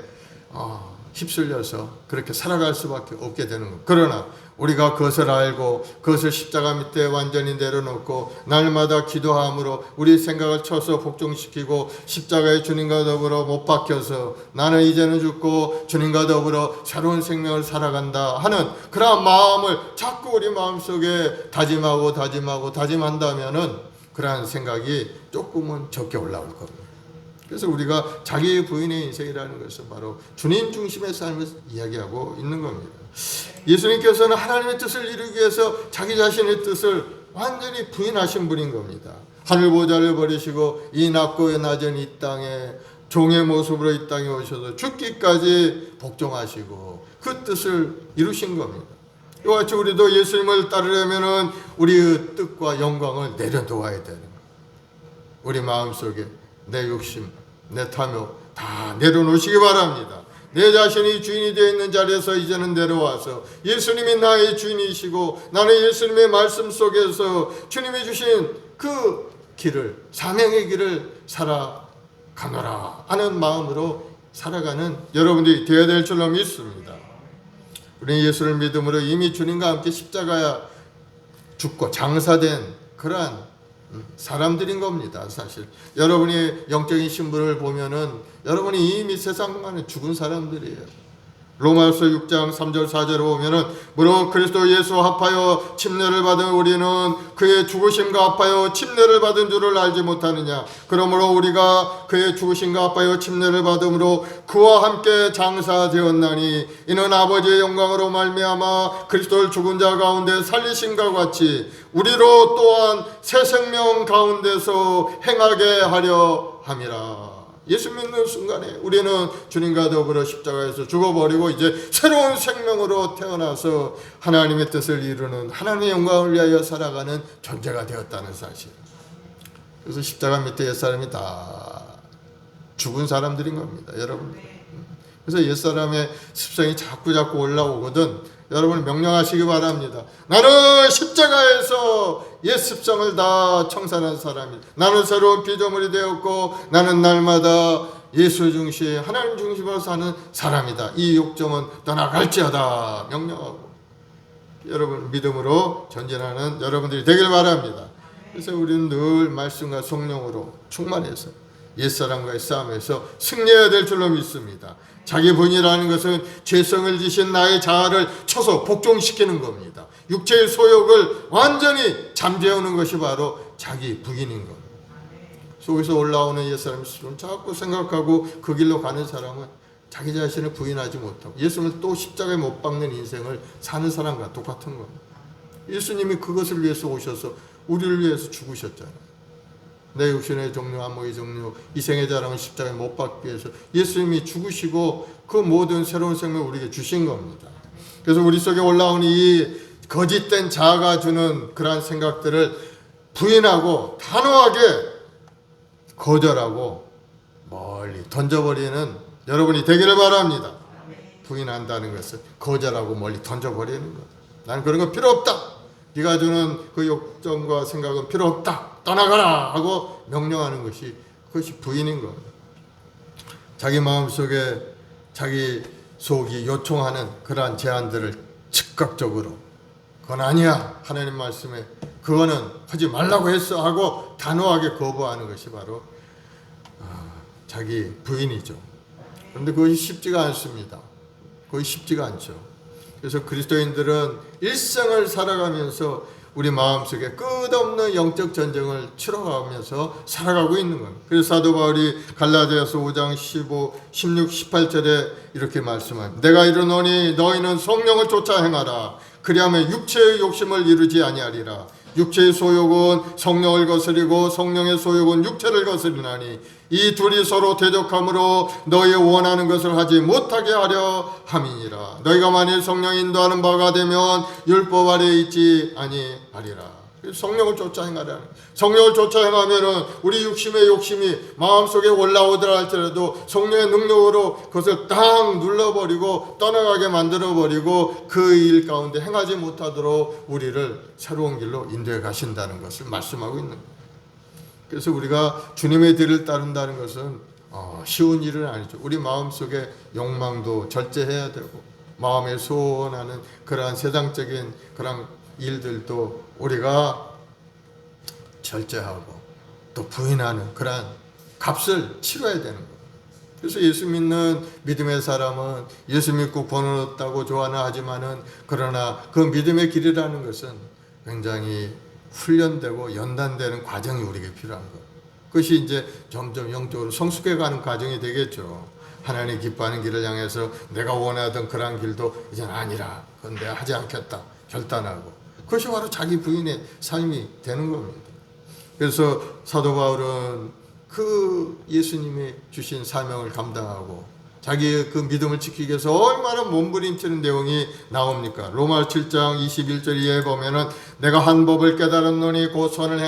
휩쓸려서 그렇게 살아갈 수밖에 없게 되는 것. 그러나 우리가 그것을 알고 그것을 십자가 밑에 완전히 내려놓고 날마다 기도함으로 우리 생각을 쳐서 복종시키고 십자가에 주님과 더불어 못 박혀서 나는 이제는 죽고 주님과 더불어 새로운 생명을 살아간다 하는 그러한 마음을 자꾸 우리 마음속에 다짐한다면은 그러한 생각이 조금은 적게 올라올 겁니다. 그래서 우리가 자기 부인의 인생이라는 것은 바로 주님 중심의 삶을 이야기하고 있는 겁니다. 예수님께서는 하나님의 뜻을 이루기 위해서 자기 자신의 뜻을 완전히 부인하신 분인 겁니다. 하늘 보좌를 버리시고 이 낮고 낮은 이 땅에 종의 모습으로 이 땅에 오셔서 죽기까지 복종하시고 그 뜻을 이루신 겁니다. 이와 같이 우리도 예수님을 따르려면 우리의 뜻과 영광을 내려놓아야 되는 거예요. 우리 마음속에 내 욕심, 내 탐욕 다 내려놓으시기 바랍니다. 내 자신이 주인이 되어 있는 자리에서 이제는 내려와서 예수님이 나의 주인이시고 나는 예수님의 말씀 속에서 주님이 주신 그 길을, 사명의 길을 살아가노라 하는 마음으로 살아가는 여러분들이 되어야 될 줄로 믿습니다. 우리는 예수를 믿음으로 이미 주님과 함께 십자가에 죽고 장사된 그러한 사람들인 겁니다. 사실 여러분이 영적인 신분을 보면은 여러분이 이미 세상만에 죽은 사람들이에요. 로마서 6장 3절 4절을 보면은 무릇 그리스도 예수 합하여 침례를 받은 우리는 그의 죽으심과 합하여 침례를 받은 줄을 알지 못하느냐. 그러므로 우리가 그의 죽으심과 합하여 침례를 받음으로 그와 함께 장사되었나니 이는 아버지의 영광으로 말미암아 그리스도를 죽은 자 가운데 살리심과 같이 우리로 또한 새 생명 가운데서 행하게 하려 함이라. 예수 믿는 순간에 우리는 주님과 더불어 십자가에서 죽어버리고 이제 새로운 생명으로 태어나서 하나님의 뜻을 이루는 하나님의 영광을 위하여 살아가는 존재가 되었다는 사실. 그래서 십자가 밑에 옛사람이 다 죽은 사람들인 겁니다, 여러분. 그래서 옛사람의 습성이 자꾸 올라오거든 여러분 명령하시기 바랍니다. 나는 십자가에서 옛 습성을 다 청산한 사람이다. 나는 새로운 피조물이 되었고 나는 날마다 예수 중심, 하나님 중심으로 사는 사람이다. 이 욕정은 떠나갈지어다 명령하고 여러분 믿음으로 전진하는 여러분들이 되길 바랍니다. 그래서 우리는 늘 말씀과 성령으로 충만해서 옛사람과의 싸움에서 승리해야 될 줄로 믿습니다. 자기 부인이라는 것은 죄성을 지신 나의 자아를 쳐서 복종시키는 겁니다. 육체의 소욕을 완전히 잠재우는 것이 바로 자기 부인인 겁니다. 속에서 올라오는 옛사람의 수준을 자꾸 생각하고 그 길로 가는 사람은 자기 자신을 부인하지 못하고 예수님을 또 십자가에 못 박는 인생을 사는 사람과 똑같은 겁니다. 예수님이 그것을 위해서 오셔서 우리를 위해서 죽으셨잖아요. 내 육신의 종류, 안목의 종류, 이생의 자랑을 십자가에 못 박기 위해서 예수님이 죽으시고 그 모든 새로운 생명을 우리에게 주신 겁니다. 그래서 우리 속에 올라오는 이 거짓된 자아가 주는 그러한 생각들을 부인하고 단호하게 거절하고 멀리 던져버리는 여러분이 되기를 바랍니다. 부인한다는 것을 거절하고 멀리 던져버리는 것. 나는 그런 거 필요 없다. 네가 주는 그 욕정과 생각은 필요 없다. 떠나가라 하고 명령하는 것이 그것이 부인인 겁니다. 자기 마음속에 자기 속이 요청하는 그러한 제안들을 즉각적으로 그건 아니야. 하나님 말씀에 그거는 하지 말라고 했어 하고 단호하게 거부하는 것이 바로 자기 부인이죠. 그런데 그것이 쉽지가 않습니다. 그것이 쉽지가 않죠. 그래서 그리스도인들은 일생을 살아가면서 우리 마음속에 끝없는 영적 전쟁을 치러가면서 살아가고 있는 겁니다. 그래서 사도 바울이 갈라디아서 5장 15, 16, 18절에 이렇게 말씀합니다. 내가 이르노니 너희는 성령을 쫓아 행하라. 그리하면 육체의 욕심을 이루지 아니하리라. 육체의 소욕은 성령을 거스리고 성령의 소욕은 육체를 거스리나니 이 둘이 서로 대적함으로 너희 원하는 것을 하지 못하게 하려 함이니라. 너희가 만일 성령 인도하는 바가 되면 율법 아래에 있지 아니하리라. 성령을 쫓아 행하라. 성령을 쫓아 행하면은 우리 육심의 욕심이 마음속에 올라오더라 할지라도 성령의 능력으로 그것을 딱 눌러버리고 떠나가게 만들어버리고 그 일 가운데 행하지 못하도록 우리를 새로운 길로 인도해 가신다는 것을 말씀하고 있는 거예요. 그래서 우리가 주님의 뒤를 따른다는 것은 쉬운 일은 아니죠. 우리 마음속에 욕망도 절제해야 되고 마음에 소원하는 그러한 세상적인 그런 일들도 우리가 절제하고 또 부인하는 그러한 값을 치러야 되는 거예요. 그래서 예수 믿는 믿음의 사람은 예수 믿고 구원 얻었다고 좋아는 하지만은 그러나 그 믿음의 길이라는 것은 굉장히 훈련되고 연단되는 과정이 우리에게 필요한 거예요. 그것이 이제 점점 영적으로 성숙해가는 과정이 되겠죠. 하나님 기뻐하는 길을 향해서 내가 원하던 그런 길도 이제는 아니라 그건 내가 하지 않겠다 결단하고 그것이 바로 자기 부인의 삶이 되는 겁니다. 그래서 사도 바울은 그 예수님이 주신 사명을 감당하고 자기의 그 믿음을 지키기 위해서 얼마나 몸부림치는 내용이 나옵니까? 로마 7장 21절 이하에 보면은 내가 한 법을 깨달았노니 곧 선을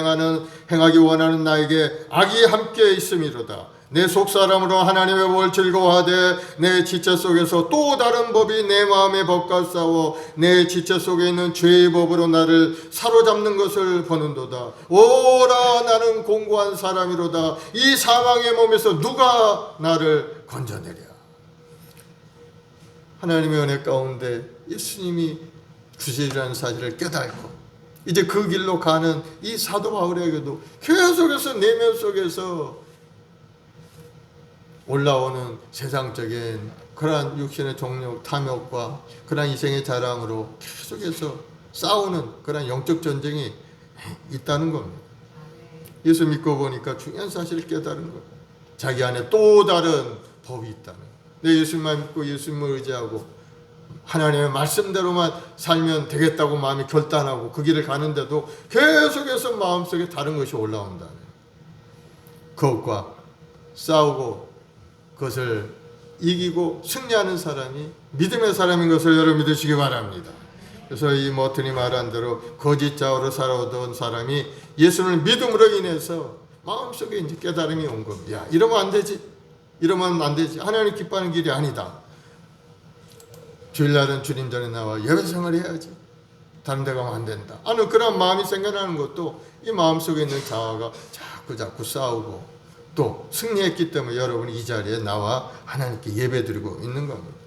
행하기 원하는 나에게 악이 함께 있음이로다. 내 속사람으로 하나님의 법을 즐거워하되 내 지체 속에서 또 다른 법이 내 마음의 법과 싸워 내 지체 속에 있는 죄의 법으로 나를 사로잡는 것을 보는도다. 오라 나는 공고한 사람이로다. 이 사망의 몸에서 누가 나를 건져내랴. 하나님의 은혜 가운데 예수님이 주시리라는 사실을 깨닫고 이제 그 길로 가는 이 사도 바울에게도 계속해서 내면 속에서 올라오는 세상적인 그러한 육신의 정욕, 탐욕과 그러한 이생의 자랑으로 계속해서 싸우는 그러한 영적 전쟁이 있다는 겁니다. 예수 믿고 보니까 중요한 사실을 깨달은 거예요. 자기 안에 또 다른 법이 있다는. 내 예수님만 믿고 예수님을 의지하고 하나님의 말씀대로만 살면 되겠다고 마음이 결단하고 그 길을 가는데도 계속해서 마음속에 다른 것이 올라온다는. 그것과 싸우고 그것을 이기고 승리하는 사람이 믿음의 사람인 것을 여러분 믿으시기 바랍니다. 그래서 이 머튼이 말한 대로 거짓 자아로 살아오던 사람이 예수를 믿음으로 인해서 마음속에 이제 깨달음이 온 겁니다. 야, 이러면 안 되지. 이러면 안 되지. 하나님 기뻐하는 길이 아니다. 주일날은 주님 전에 나와 예배 생활을 해야지. 다른 데 가면 안 된다. 하는 그런 마음이 생겨나는 것도 이 마음속에 있는 자아가 자꾸 싸우고 또 승리했기 때문에 여러분이 이 자리에 나와 하나님께 예배드리고 있는 겁니다.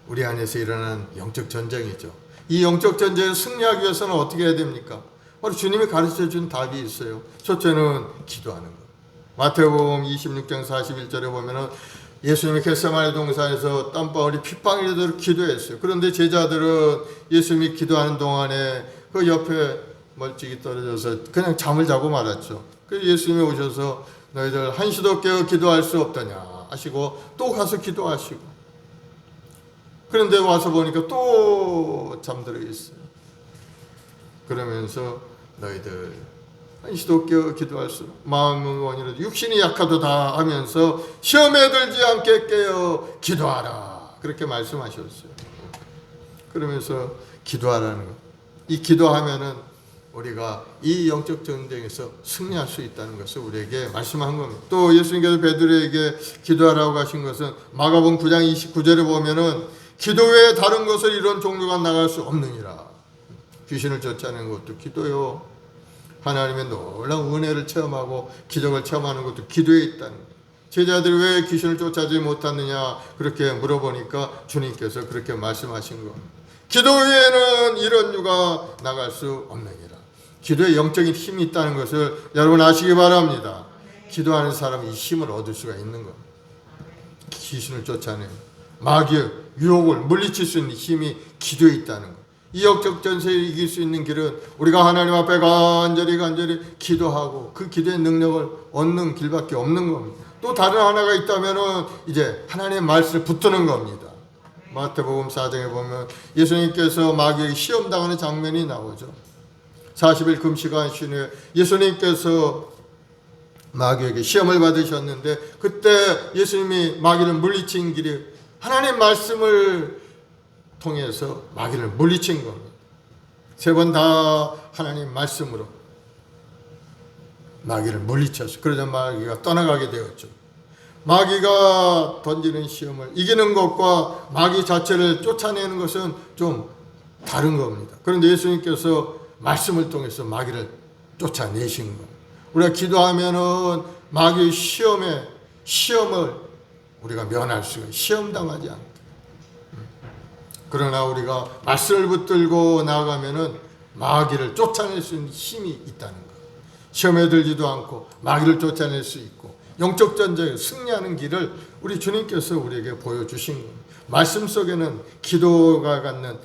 우리 안에서 일어나는 영적 전쟁이죠. 이 영적 전쟁을 승리하기 위해서는 어떻게 해야 됩니까? 바로 주님이 가르쳐준 답이 있어요. 첫째는 기도하는 것. 마태복음 26장 41절에 보면은 예수님이 겟세마네 동산에서 땀방울이 핏방울이 되도록 기도했어요. 그런데 제자들은 예수님이 기도하는 동안에 그 옆에 멀찍이 떨어져서 그냥 잠을 자고 말았죠. 그래서 예수님이 오셔서 너희들 한시도 깨어 기도할 수 없더냐 하시고 또 가서 기도하시고, 그런데 와서 보니까 또 잠들어 있어요. 그러면서 너희들 한시도 깨어 기도할 수 마음은 원이라도 육신이 약하도다 하면서 시험에 들지 않게 깨어 기도하라 그렇게 말씀하셨어요. 그러면서 기도하라는 것, 이 기도하면은 우리가 이 영적 전쟁에서 승리할 수 있다는 것을 우리에게 말씀한 겁니다. 또 예수님께서 베드로에게 기도하라고 하신 것은 마가복음 9장 29절에 보면은 기도 외에 다른 것을 이런 종류가 나갈 수 없느니라. 귀신을 쫓아내는 것도 기도요. 하나님의 놀라운 은혜를 체험하고 기적을 체험하는 것도 기도에 있다는 거예요. 제자들이 왜 귀신을 쫓아지 못하느냐 그렇게 물어보니까 주님께서 그렇게 말씀하신 겁니다. 기도 외에는 이런 유가 나갈 수 없느니라. 기도에 영적인 힘이 있다는 것을 여러분 아시기 바랍니다. 기도하는 사람이 이 힘을 얻을 수가 있는 겁니다. 귀신을 쫓아내는 마귀의 유혹을 물리칠 수 있는 힘이 기도에 있다는 것. 이 영적 전세를 이길 수 있는 길은 우리가 하나님 앞에 간절히 기도하고 그 기도의 능력을 얻는 길밖에 없는 겁니다. 또 다른 하나가 있다면은 이제 하나님의 말씀을 붙드는 겁니다. 마태복음 4장에 보면 예수님께서 마귀에게 시험당하는 장면이 나오죠. 40일 금시간 쉬는 예수님께서 마귀에게 시험을 받으셨는데 그때 예수님이 마귀를 물리친 길이 하나님의 말씀을 통해서 마귀를 물리친 겁니다. 3번 다 하나님 말씀으로 마귀를 물리쳤어요. 그러자 마귀가 떠나가게 되었죠. 마귀가 던지는 시험을 이기는 것과 마귀 자체를 쫓아내는 것은 좀 다른 겁니다. 그런데 예수님께서 말씀을 통해서 마귀를 쫓아내신 겁니다. 우리가 기도하면은 마귀의 시험을 우리가 면할 수가 있어요. 시험당하지 않게. 그러나 우리가 말씀을 붙들고 나아가면은 마귀를 쫓아낼 수 있는 힘이 있다는 거예요. 시험에 들지도 않고 마귀를 쫓아낼 수 있고 영적 전쟁에 승리하는 길을 우리 주님께서 우리에게 보여주신 겁니다. 말씀 속에는 기도가 갖는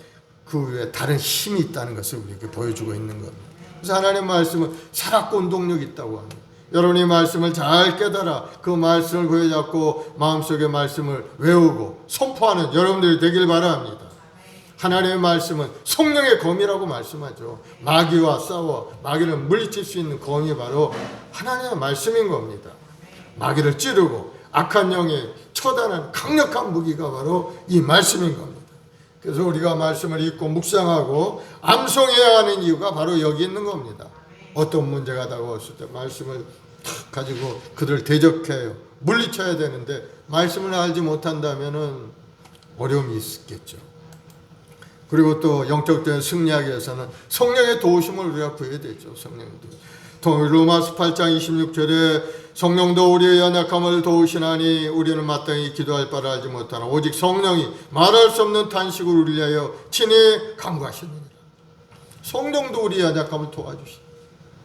그 외에 다른 힘이 있다는 것을 우리에게 보여주고 있는 겁니다. 그래서 하나님의 말씀은 살았고 운동력이 있다고 합니다. 여러분이 말씀을 잘 깨달아 그 말씀을 부여잡고 마음속의 말씀을 외우고 선포하는 여러분들이 되길 바랍니다. 하나님의 말씀은 성령의 검이라고 말씀하죠. 마귀와 싸워 마귀를 물리칠 수 있는 검이 바로 하나님의 말씀인 겁니다. 마귀를 찌르고 악한 영에 처단하는 강력한 무기가 바로 이 말씀인 겁니다. 그래서 우리가 말씀을 읽고 묵상하고 암송해야 하는 이유가 바로 여기 있는 겁니다. 어떤 문제가 다가왔을 때 말씀을 탁 가지고 그들을 대적해요. 물리쳐야 되는데 말씀을 알지 못한다면은 어려움이 있겠죠. 그리고 또 영적적인 승리하기 위해서는 성령의 도우심을 우리가 구해야 되죠. 성령의 도우심. 로마서 8장 26절에 성령도 우리의 연약함을 도우시나니 우리는 마땅히 기도할 바를 알지 못하나 오직 성령이 말할 수 없는 탄식을 우리를 위하여 친히 간구하시느니라. 성령도 우리의 연약함을 도와주시.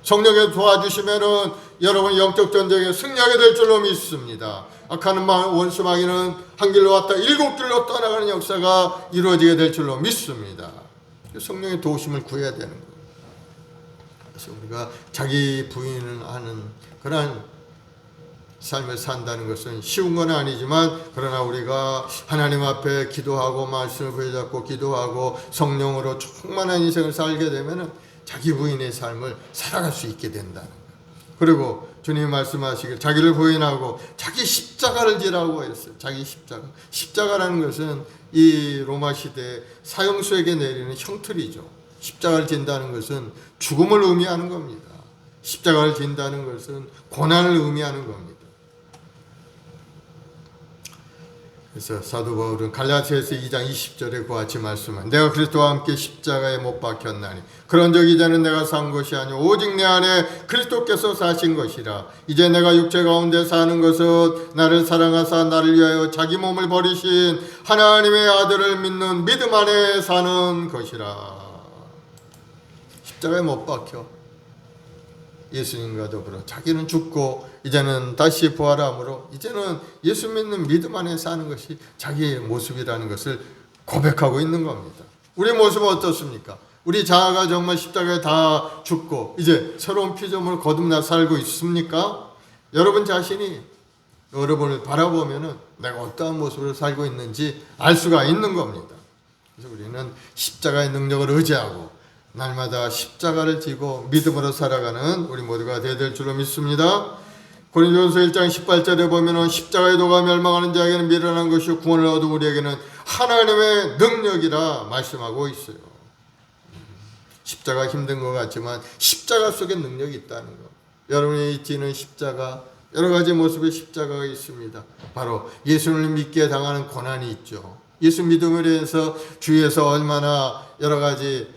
성령에 도와주시면은 여러분 영적 전쟁에 승리하게 될 줄로 믿습니다. 악한 원수 마귀는 한 길로 왔다 7길로 떠나가는 역사가 이루어지게 될 줄로 믿습니다. 성령의 도우심을 구해야 되는 거예요. 그래서 우리가 자기 부인을 하는 그런 삶을 산다는 것은 쉬운 건 아니지만 그러나 우리가 하나님 앞에 기도하고 말씀을 부여잡고 기도하고 성령으로 충만한 인생을 살게 되면은 자기 부인의 삶을 살아갈 수 있게 된다는 거예요. 그리고 주님이 말씀하시길 자기를 부인하고 자기 십자가를 지라고 했어요. 자기 십자가. 십자가라는 것은 이 로마 시대 사형수에게 내리는 형틀이죠. 십자가를 진다는 것은 죽음을 의미하는 겁니다. 십자가를 진다는 것은 고난을 의미하는 겁니다. 그래서 사도 바울은 갈라디아서 2장 20절에 그와 같이 말씀한 내가 그리스도와 함께 십자가에 못 박혔나니 그런즉 이제는 내가 산 것이 아니오 오직 내 안에 그리스도께서 사신 것이라. 이제 내가 육체 가운데 사는 것은 나를 사랑하사 나를 위하여 자기 몸을 버리신 하나님의 아들을 믿는 믿음 안에 사는 것이라. 십자가에 못 박혀. 예수님과 더불어 자기는 죽고 이제는 다시 부활함으로 이제는 예수 믿는 믿음 안에 사는 것이 자기의 모습이라는 것을 고백하고 있는 겁니다. 우리 모습은 어떻습니까? 우리 자아가 정말 십자가에 다 죽고 이제 새로운 피조물을 거듭나 살고 있습니까? 여러분 자신이 여러분을 바라보면은 내가 어떠한 모습으로 살고 있는지 알 수가 있는 겁니다. 그래서 우리는 십자가의 능력을 의지하고 날마다 십자가를 지고 믿음으로 살아가는 우리 모두가 되어야 될 줄로 믿습니다. 고린도전서 1장 18절에 보면은 십자가의 도가 멸망하는 자에게는 미련한 것이요 구원을 얻은 우리에게는 하나님의 능력이라 말씀하고 있어요. 십자가 힘든 것 같지만 십자가 속에 능력이 있다는 것. 여러분이 지는 십자가, 여러 가지 모습의 십자가가 있습니다. 바로 예수를 믿기에 당하는 고난이 있죠. 예수 믿음으로 해서 주위에서 얼마나 여러 가지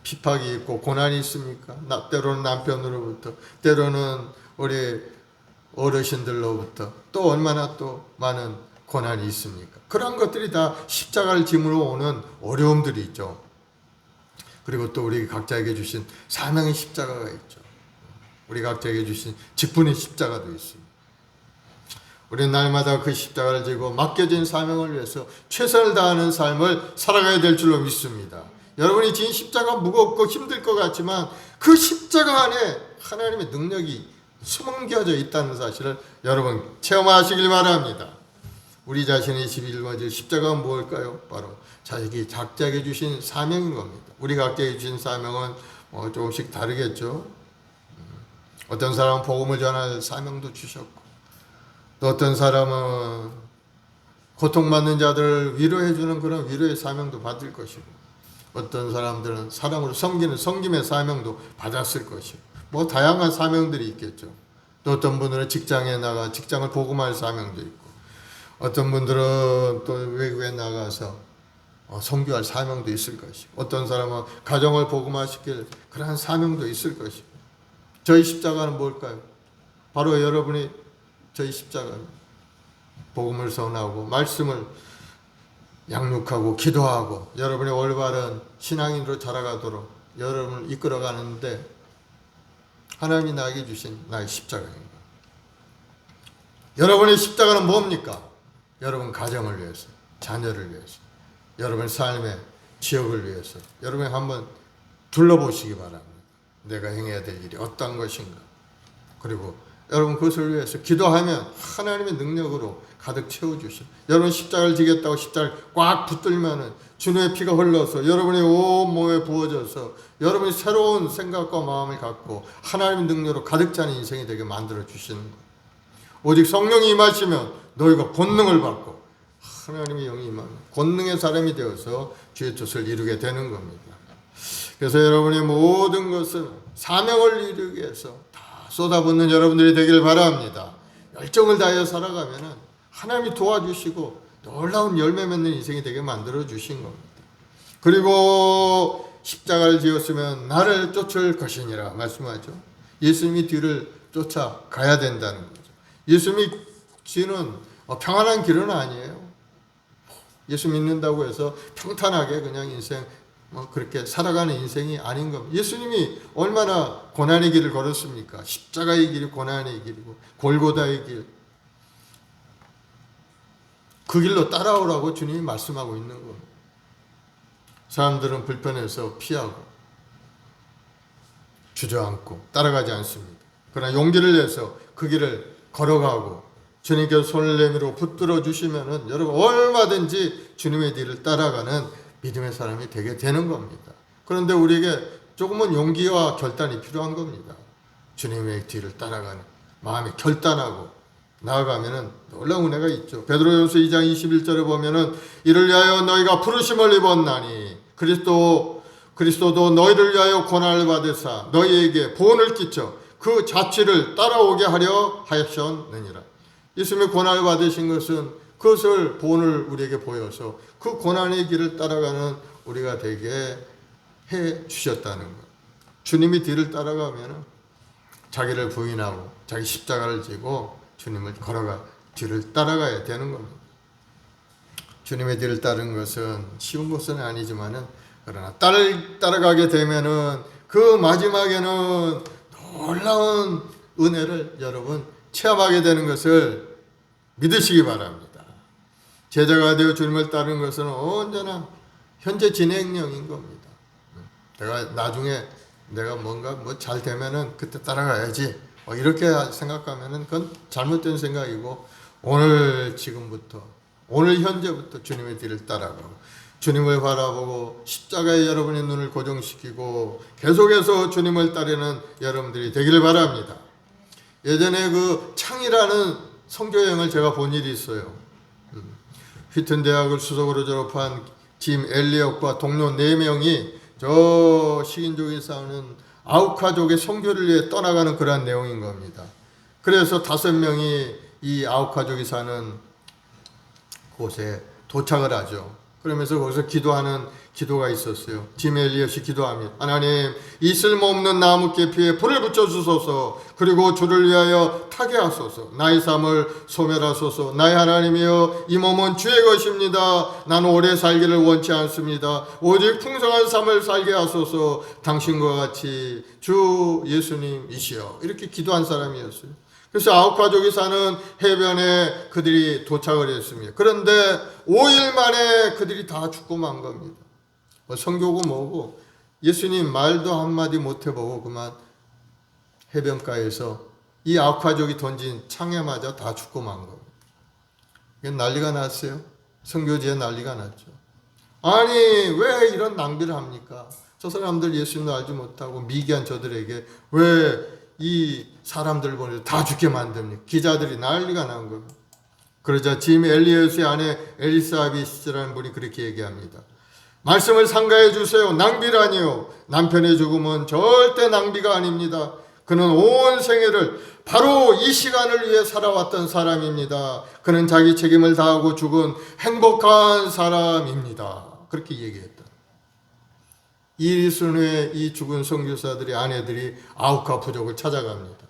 핍박이 있고 고난이 있습니까? 때로는 남편으로부터, 때로는 우리 어르신들로부터, 또 얼마나 또 많은 고난이 있습니까? 그런 것들이 다 십자가를 짐으로 오는 어려움들이 있죠. 그리고 또 우리 각자에게 주신 사명의 십자가가 있죠. 우리 각자에게 주신 직분의 십자가도 있습니다. 우리는 날마다 그 십자가를 지고 맡겨진 사명을 위해서 최선을 다하는 삶을 살아가야 될 줄로 믿습니다. 여러분이 진 십자가 무겁고 힘들 것 같지만 그 십자가 안에 하나님의 능력이 숨겨져 있다는 사실을 여러분 체험하시길 바랍니다. 우리 자신의 11가지 십자가가 무엇일까요? 바로 자기 각자에게 주신 사명인 겁니다. 우리 각자에게 주신 사명은 조금씩 다르겠죠. 어떤 사람은 복음을 전할 사명도 주셨고, 또 어떤 사람은 고통받는 자들을 위로해주는 그런 위로의 사명도 받을 것이고, 어떤 사람들은 사랑으로 섬기는 섬김의 사명도 받았을 것이고, 뭐 다양한 사명들이 있겠죠. 또 어떤 분들은 직장에 나가 직장을 복음할 사명도 있고, 어떤 분들은 또 외국에 나가서 선교할 사명도 있을 것이고, 어떤 사람은 가정을 복음화시킬 그러한 사명도 있을 것이고. 저희 십자가는 뭘까요? 바로 여러분이 저희 십자가는 복음을 전하고 말씀을 양육하고 기도하고 여러분이 올바른 신앙인으로 자라가도록 여러분을 이끌어가는데 하나님이 나에게 주신 나의 십자가입니다. 여러분의 십자가는 뭡니까? 여러분 가정을 위해서, 자녀를 위해서, 여러분의 삶의 지역을 위해서 여러분이 한번 둘러보시기 바랍니다. 내가 행해야 될 일이 어떤 것인가. 그리고 여러분 그것을 위해서 기도하면 하나님의 능력으로 가득 채워주시고, 여러분 십자가를 지겠다고 십자가를 꽉 붙들면은 주님의 피가 흘러서 여러분의 온 몸에 부어져서 여러분이 새로운 생각과 마음을 갖고 하나님의 능력으로 가득 차는 인생이 되게 만들어 주시는 거예요. 오직 성령이 임하시면 너희가 권능을 받고 하나님의 영이 임하면 권능의 사람이 되어서 주의 뜻을 이루게 되는 겁니다. 그래서 여러분의 모든 것은 사명을 이루기 위해서 다 쏟아붓는 여러분들이 되길 바랍니다. 열정을 다해 살아가면 하나님이 도와주시고 놀라운 열매 맺는 인생이 되게 만들어 주신 겁니다. 그리고 십자가를 지었으면 나를 쫓을 것이니라 말씀하죠. 예수님이 뒤를 쫓아가야 된다는 거죠. 예수님이 지는 평안한 길은 아니에요. 예수 믿는다고 해서 평탄하게 그냥 인생 그렇게 살아가는 인생이 아닌 겁니다. 예수님이 얼마나 고난의 길을 걸었습니까? 십자가의 길이 고난의 길이고 골고다의 길, 그 길로 따라오라고 주님이 말씀하고 있는 겁니다. 사람들은 불편해서 피하고 주저앉고 따라가지 않습니다. 그러나 용기를 내서 그 길을 걸어가고 주님께서 손을 내밀어 붙들어 주시면은 여러분 얼마든지 주님의 뒤를 따라가는 믿음의 사람이 되게 되는 겁니다. 그런데 우리에게 조금은 용기와 결단이 필요한 겁니다. 주님의 뒤를 따라가는 마음이 결단하고 나아가면은 놀라운 은혜가 있죠. 베드로전서 2장 21절에 보면은 이를 위하여 너희가 부르심을 입었나니 그리스도도 너희를 위하여 고난을 받으사 너희에게 보응을 끼쳐 그 자취를 따라오게 하려 하셨느니라. 예수님이 고난을 받으신 것은 그것을 본을 우리에게 보여서 그 고난의 길을 따라가는 우리가 되게 해 주셨다는 것. 주님이 뒤를 따라가면 자기를 부인하고 자기 십자가를 지고 주님을 걸어가 뒤를 따라가야 되는 겁니다. 주님의 뒤를 따르는 것은 쉬운 것은 아니지만은 그러나 따라가게 되면은 그 마지막에는 놀라운 은혜를 여러분 체험하게 되는 것을 믿으시기 바랍니다. 제자가 되어 주님을 따르는 것은 언제나 현재 진행형인 겁니다. 내가 나중에 내가 뭔가 뭐 잘 되면은 그때 따라가야지 이렇게 생각하면은 그건 잘못된 생각이고, 오늘 지금부터 오늘 현재부터 주님의 뒤를 따라가고 주님을 바라보고 십자가에 여러분의 눈을 고정시키고 계속해서 주님을 따르는 여러분들이 되기를 바랍니다. 예전에 그 창이라는 선교여행을 제가 본 일이 있어요. 휘튼 대학을 수석으로 졸업한 짐 엘리엇과 동료 4명이 저 식인종이 싸우는 아우카족의 선교를 위해 떠나가는 그러한 내용인 겁니다. 그래서 5명이 이 아우카족이 사는 곳에 도착을 하죠. 그러면서 거기서 기도하는 기도가 있었어요. 짐 엘리엇이 기도합니다. 하나님, 이 쓸모없는 나무 계피에 불을 붙여주소서. 그리고 주를 위하여 타게 하소서. 나의 삶을 소멸하소서. 나의 하나님이여, 이 몸은 주의 것입니다. 나는 오래 살기를 원치 않습니다. 오직 풍성한 삶을 살게 하소서. 당신과 같이 주 예수님이시여. 이렇게 기도한 사람이었어요. 그래서 아우카족이 사는 해변에 그들이 도착을 했습니다. 그런데 5일 만에 그들이 다 죽고 만 겁니다. 선교고 뭐고 예수님 말도 한마디 못 해보고 그만 해변가에서 이 아우카족이 던진 창에 맞아 다 죽고 만 겁니다. 난리가 났어요. 선교지에 난리가 났죠. 아니 왜 이런 낭비를 합니까? 저 사람들 예수님도 알지 못하고 미개한 저들에게 왜 이 사람들 보내서 다 죽게 만듭니까? 기자들이 난리가 난 겁니다. 그러자 짐 엘리엇의 아내 엘리사벳이라는 분이 그렇게 얘기합니다. 말씀을 상가해 주세요. 낭비라니요. 남편의 죽음은 절대 낭비가 아닙니다. 그는 온 생애를 바로 이 시간을 위해 살아왔던 사람입니다. 그는 자기 책임을 다하고 죽은 행복한 사람입니다. 그렇게 얘기했다. 이 일이 있은 후에 이 죽은 선교사들의 아내들이 아우카족을 찾아갑니다.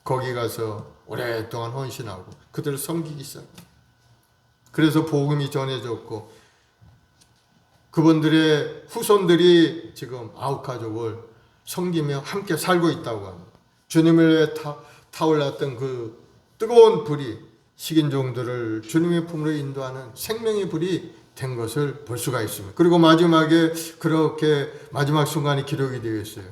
거기 가서 오랫동안 헌신하고 그들을 섬기기 시작합니다. 그래서 복음이 전해졌고 그분들의 후손들이 지금 아우카족을 섬기며 함께 살고 있다고 합니다. 주님을 위해 타올랐던 그 뜨거운 불이 식인종들을 주님의 품으로 인도하는 생명의 불이 된 것을 볼 수가 있습니다. 그리고 마지막에 그렇게 마지막 순간이 기록이 되어 있어요.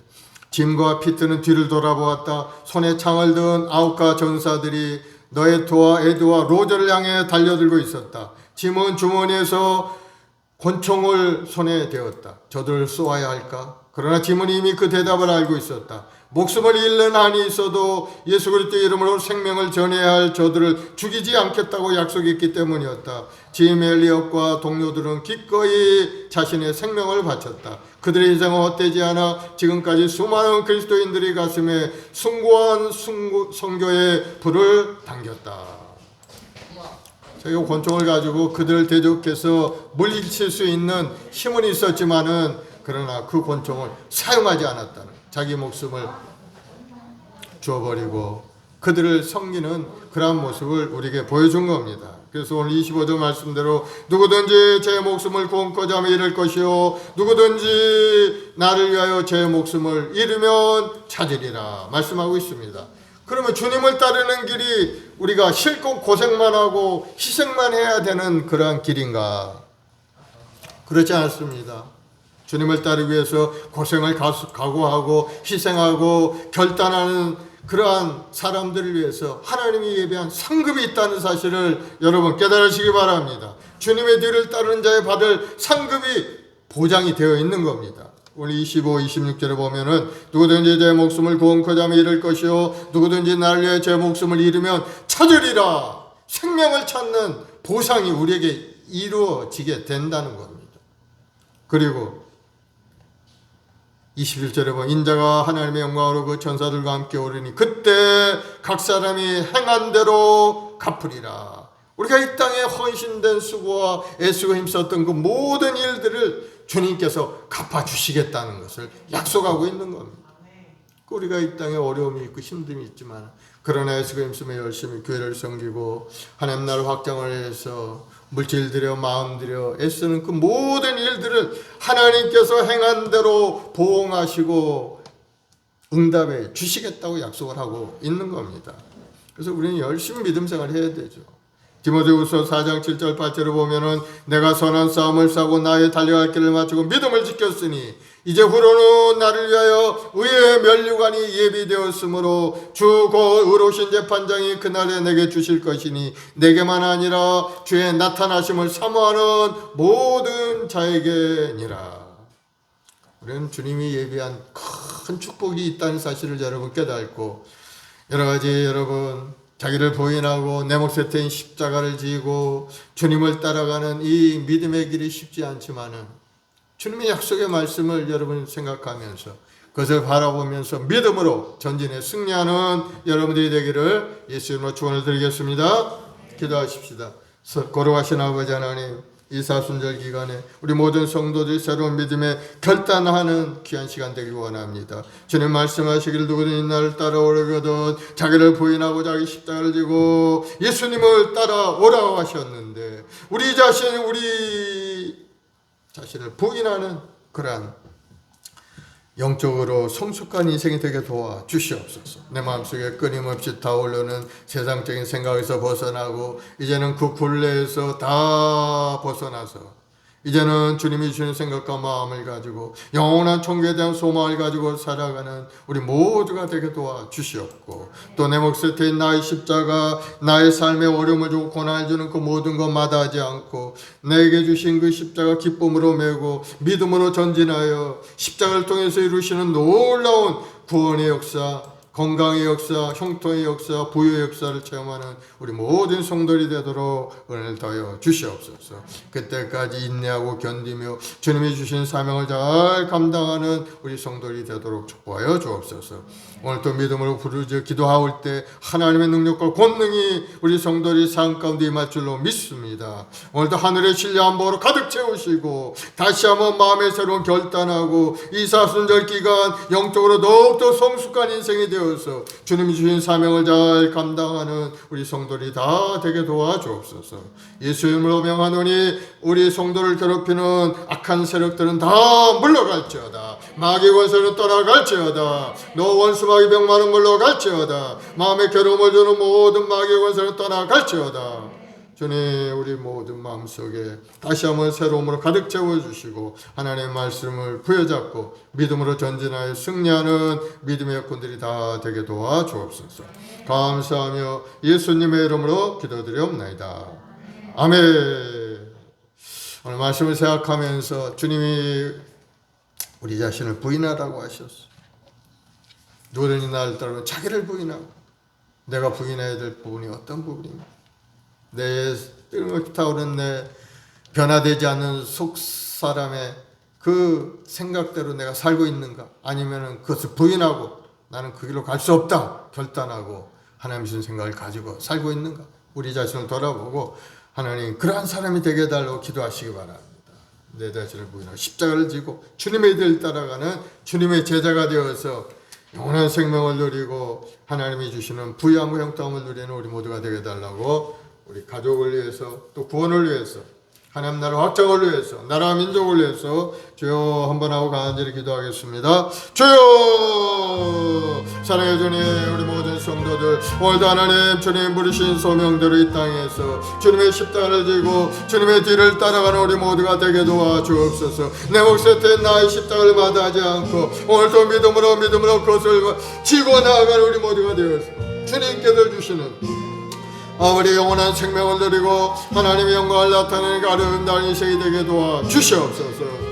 짐과 피트는 뒤를 돌아보았다. 손에 창을 든 아우카 전사들이 너에토와 에드와 로저를 향해 달려들고 있었다. 짐은 주머니에서 권총을 손에 대었다. 저들을 쏘아야 할까? 그러나 짐은 이미 그 대답을 알고 있었다. 목숨을 잃는 한이 있어도 예수 그리스도의 이름으로 생명을 전해야 할 저들을 죽이지 않겠다고 약속했기 때문이었다. 짐 엘리엇과 동료들은 기꺼이 자신의 생명을 바쳤다. 그들의 인생은 헛되지 않아 지금까지 수많은 그리스도인들의 가슴에 숭고한 선교의 불을 당겼다. 저희가 권총을 가지고 그들을 대적해서 물리칠 수 있는 힘은 있었지만은 그러나 그 권총을 사용하지 않았다는 자기 목숨을 줘버리고 그들을 섬기는 그러한 모습을 우리에게 보여준 겁니다. 그래서 오늘 25절 말씀대로 누구든지 제 목숨을 구원코자 하며 잃을 것이요 누구든지 나를 위하여 제 목숨을 잃으면 찾으리라 말씀하고 있습니다. 그러면 주님을 따르는 길이 우리가 싫고 고생만 하고 희생만 해야 되는 그러한 길인가? 그렇지 않습니다. 주님을 따르기 위해서 고생을 각오하고 희생하고 결단하는 그러한 사람들을 위해서 하나님이 예비한 상급이 있다는 사실을 여러분 깨달으시기 바랍니다. 주님의 뒤를 따르는 자에 받을 상급이 보장이 되어 있는 겁니다. 오늘 25, 26절에 보면은 누구든지 제 목숨을 구원코자 하며 잃을 것이요 누구든지 나를 위해 제 목숨을 잃으면 찾으리라. 생명을 찾는 보상이 우리에게 이루어지게 된다는 겁니다. 그리고 21절에 보면 인자가 하나님의 영광으로 그 천사들과 함께 오르니 그때 각 사람이 행한 대로 갚으리라. 우리가 이 땅에 헌신된 수고와 애쓰고 힘썼던 그 모든 일들을 주님께서 갚아주시겠다는 것을 약속하고 있는 겁니다. 우리가 이 땅에 어려움이 있고 힘듦이 있지만 그러나 예수 그리스도에 열심히 교회를 섬기고 하나님 나라 확장을 위해서 물질 들여 마음 들여 애쓰는 그 모든 일들을 하나님께서 행한 대로 보응하시고 응답해 주시겠다고 약속을 하고 있는 겁니다. 그래서 우리는 열심히 믿음 생활을 해야 되죠. 디모데후서 4장 7절 8절을 보면은 내가 선한 싸움을 싸고 나의 달려갈 길을 마치고 믿음을 지켰으니 이제 후로는 나를 위하여 의의 면류관이 예비되었으므로 주 곧 의로우신 재판장이 그날에 내게 주실 것이니 내게만 아니라 주의 나타나심을 사모하는 모든 자에게니라. 우리는 주님이 예비한 큰 축복이 있다는 사실을 여러분 깨닫고 여러 가지 여러분 자기를 부인하고 내 몫에 태인 십자가를 지고 주님을 따라가는 이 믿음의 길이 쉽지 않지만은 주님의 약속의 말씀을 여러분 생각하면서 그것을 바라보면서 믿음으로 전진에 승리하는 여러분들이 되기를 예수님으로 축원을 드리겠습니다. 기도하십시다. 거룩하신 아버지 하나님, 이 사순절 기간에 우리 모든 성도들이 새로운 믿음에 결단하는 귀한 시간 되길 원합니다. 주님 말씀하시기를 누구든지 나를 따라오려거든 자기를 부인하고 자기 십자가를 지고 예수님을 따라오라고 하셨는데 우리 자신을 부인하는 그러한 영적으로 성숙한 인생이 되게 도와 주시옵소서. 내 마음속에 끊임없이 타오르는 세상적인 생각에서 벗어나고 이제는 그 굴레에서 다 벗어나서 이제는 주님이 주시는 생각과 마음을 가지고 영원한 천국에 대한 소망을 가지고 살아가는 우리 모두가 되게 도와 주시옵고 또 내 몫에 태인 나의 십자가 나의 삶의 어려움을 주고 고난을 주는 그 모든 것 마다하지 않고 내게 주신 그 십자가 기쁨으로 메고 믿음으로 전진하여 십자가를 통해서 이루시는 놀라운 구원의 역사, 건강의 역사, 형통의 역사, 부유의 역사를 체험하는 우리 모든 성도들이 되도록 은혜를 더하여 주시옵소서. 그때까지 인내하고 견디며 주님이 주신 사명을 잘 감당하는 우리 성도들이 되도록 축복하여 주옵소서. 오늘 또 믿음으로 부르짖어 기도할 때 하나님의 능력과 권능이 우리 성도들이 삶 가운데 임할 줄로 믿습니다. 오늘도 하늘의 신뢰 안보로 가득 채우시고 다시 한번 마음의 새로운 결단하고 이 사순절 기간 영적으로 더욱더 성숙한 인생이 되어서 주님이 주신 사명을 잘 감당하는 우리 성도들이 다 되게 도와주옵소서. 예수 이름으로 명하노니 우리 성도를 괴롭히는 악한 세력들은 다 물러갈지어다. 마귀 권세는 떠나갈지어다. 너 원수 마귀 병마는 물러갈지어다. 마음에 괴로움을 주는 모든 마귀 권세는 떠나갈지어다. 주님 우리 모든 마음속에 다시 한번 새로움으로 가득 채워주시고 하나님의 말씀을 부여잡고 믿음으로 전진하여 승리하는 믿음의 여건들이 다 되게 도와주옵소서. 감사하며 예수님의 이름으로 기도드리옵나이다. 아멘. 오늘 말씀을 생각하면서 주님이 우리 자신을 부인하라고 하셨어. 누구든지 나를 따르면 자기를 부인하고 내가 부인해야 될 부분이 어떤 부분입니까? 내 뜨겁게 타오르는 내 변화되지 않는 속사람의 그 생각대로 내가 살고 있는가? 아니면 그것을 부인하고 나는 그 길로 갈 수 없다 결단하고 하나님 주신 생각을 가지고 살고 있는가? 우리 자신을 돌아보고 하나님 그러한 사람이 되게 해달라고 기도하시기 바랍니다. 내 자신을 부인하고 십자가를 지고 주님의 길을 따라가는 주님의 제자가 되어서 영원한 생명을 누리고 하나님이 주시는 부유함과 형통함을 누리는 우리 모두가 되게 해달라고 우리 가족을 위해서 또 구원을 위해서 하나님 나라 확장을 위해서 나라 민족을 위해서 주여 한번 하고 간절히 기도하겠습니다. 주여 사랑해 주님 우리 모든 성도들 오늘도 하나님 주님 부르신 소명대로 이 땅에서 주님의 십자가를 지고 주님의 뒤를 따라가는 우리 모두가 되게 도와주옵소서. 내 몫에 태인 나의 십자가를 마다하지 않고 오늘도 믿음으로 그것을 지고 나아가는 우리 모두가 되어서 주님께서 주시는 우리 영원한 생명을 누리고 하나님의 영광을 나타내는 아름다운 인생이 되게 도와 주시옵소서.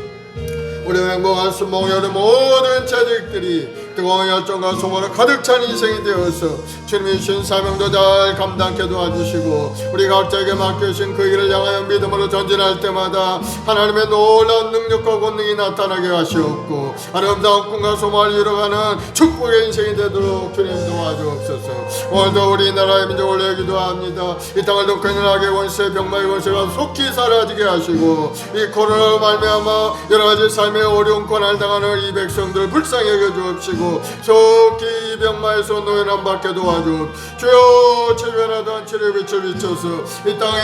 우리 행복한 순몽의 우리 모든 자식들이 뜨거운 열정과 소망으로 가득 찬 인생이 되어서 주님이 주신 사명도 잘 감당케 도와주시고 우리 각자에게 맡겨주신 그 일을 향하여 믿음으로 전진할 때마다 하나님의 놀라운 능력과 권능이 나타나게 하시옵고 아름다운 꿈과 소망을 이루어가는 축복의 인생이 되도록 주님 도와주옵소서. 오늘도 우리나라의 민족을 위해 기도합니다. 이 땅을 돕고 있는 악의 권세 병마의 권세가 속히 사라지게 하시고 이 코로나로 말미암아 여러가지 삶의 어려운 고난을 당하는 이 백성들을 불쌍히 여겨 주옵시고 주시고 속히 병마에서 노예남 받게 도와주. 주여 체면하던 치료 빛을 비춰서 이 땅에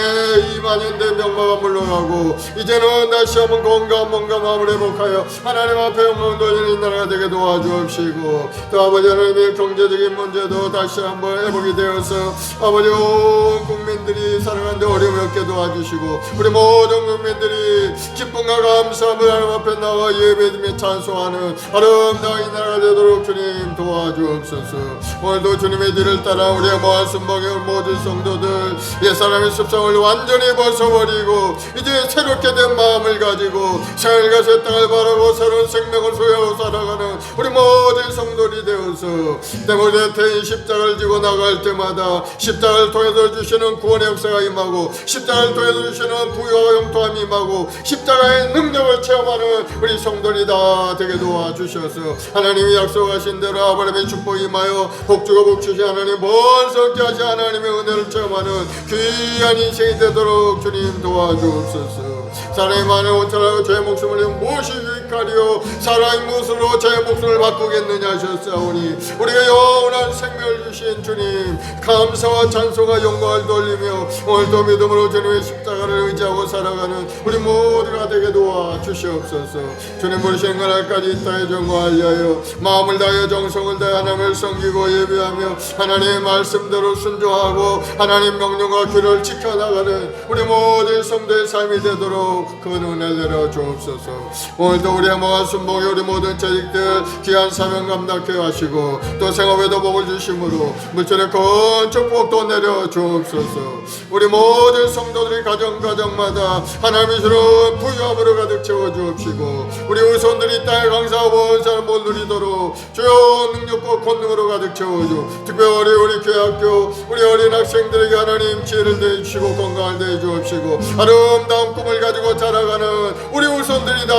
2만년 된 병마가 물러가고 이제는 다시 한번 건강한 몸과 마음을 회복하여 하나님 앞에 영광 돌리는 나라가 되게 도와주옵시고, 또 아버지 하나님의 경제적인 문제도 다시 한번 회복이 되어서 아버지 온 국민들이 살아가는데 어려움이 없게 도와주시고, 우리 모든 국민들이 기쁨과 감사함을 하나님 앞에 나와 예배드리며 찬송하는 아름다운 이 나라가 되도록 주님 도와주옵소서. 오늘도 주님의 뒤를 따라 우리의 모한 순복의 모든 성도들 옛사람의 습성을 완전히 벗어버리고 이제 새롭게 된 마음을 가지고 생일과 새 땅을 바라고 새로운 생명을 소유하고 살아가는 우리 모든 성도들이 되어서 때문에 대인 십자가를 지고 나갈 때마다 십자가를 통해서 주시는 구원의 역사가 임하고 십자가를 통해서 주시는 부유와 영통함이 임하고 십자가의 능력을 체험하는 우리 성도들이 다 되게 도와주셔서 하나님이 약속하신 대로 아브라함의 축복이 임하여 복주고 복주신 하나님 번성케 하신 하나님의 은혜를 체험하는 귀한 인생이 되도록 주님 도와주옵소서. 사랑이 많은 온천하고 제 목숨을 무엇이 유익하리요 사랑의 무엇으로 제 목숨을 바꾸겠느냐 하셨사오니 우리가 영원한 생명을 주신 주님 감사와 찬송과 영광을 돌리며 오늘도 믿음으로 주님의 십자가를 의지하고 살아가는 우리 모두가 되게 도와주시옵소서. 주님 부르신 그날까지 이 땅의 정화를 위하여 마음을 다하여 정성을 다하여 하나님을 섬기고 예배하며 하나님의 말씀대로 순종하고 하나님 명령과 규를 지켜나가는 우리 모든 성도의 삶이 되도록 그 은혜 내려 주옵소서. 오늘도 우리의 모한 순복이 우리 모든 재직들 귀한 사명 감당케 하시고 또 생업에도 복을 주심으로 물질의 건축 복도 내려 주옵소서. 우리 모든 성도들이 가정마다 하나님이 주는 부유함으로 가득 채워 주옵시고 우리 후손들이 이 땅에 강사하고 사람 못 누리도록 주여 능력과 권능으로 가득 채워주. 특별히 우리 교회학교 우리 어린 학생들에게 하나님 지혜를 내주시고 건강을 내주옵시고 아름다운 꿈을 가지고 자라가는 우리 후손들이 다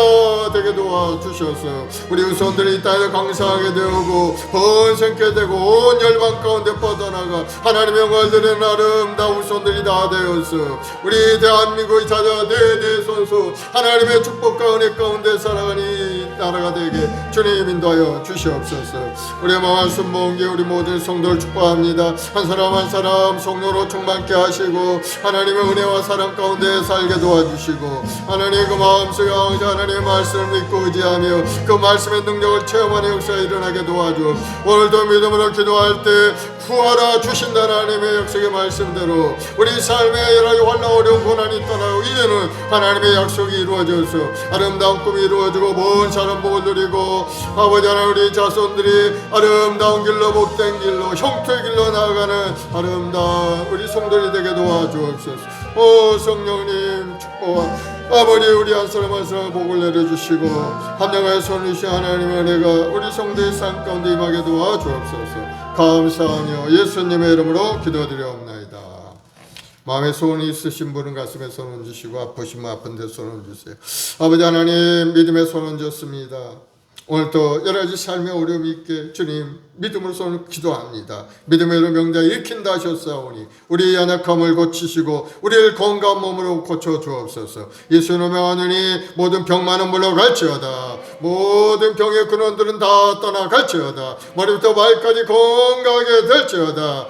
되게 도와주셔서 우리 후손들이 이 땅에 강사하게 되고 번성케 되고 온 열방 가운데 뻗어나가 하나님의 영광을 드리는 아름다운 후손들이 다 되어서 우리 대한민국의 자녀 대대손손 하나님의 축복과 은혜 가운데 살아가는 이 나라가 되게 주님 인도하여 주시옵소서. 우리의 마음 순복음교회 우리 모든 성도를 축복합니다. 한 사람 한 사람 성령으로 충만케 하시고 하나님의 은혜와 사랑 가운데 살게 도와주시고 하나님 그 마음속에 하나님의 말씀을 믿고 의지하며 그 말씀의 능력을 체험하는 역사가 일어나게 도와주. 오늘도 믿음으로 기도할 때 구하라 주신다는 하나님의 약속의 말씀대로 우리 삶의 여러 가지 환난 어려운 고난이 떠나고 이제는 하나님의 약속이 이루어져서 아름다운 꿈이 이루어지고 먼 사람 복을 누리고 아버지 하나님 우리 자손들이 아름다운 길로 복된 길로 형통의 길로 나아가는 아름다운 우리 성도들이 되게 도와주옵소서. 오 성령님 축복하 아버지 우리 한 사람 한 사람 복을 내려주시고 함량하여 손을 주신 하나님의 은혜가 우리 성도의 삶 가운데 임하게 도와주옵소서. 감사하며 예수님의 이름으로 기도드리옵나이다. 마음에 소원이 있으신 분은 가슴에 손 얹으시고 아프시면 아픈 데 손 얹으세요. 아버지 하나님 믿음의 손 얹었습니다. 오늘도 여러 가지 삶의 어려움이 있게 주님 믿음으로 손을 기도합니다. 믿음의 명자 일으킨다 하셨사오니 우리의 연약함을 고치시고 우리를 건강한 몸으로 고쳐주옵소서. 예수님의 명하느니 모든 병만은 물러갈지어다. 모든 병의 근원들은 다 떠나갈지어다. 머리부터 발까지 건강하게 될지어다.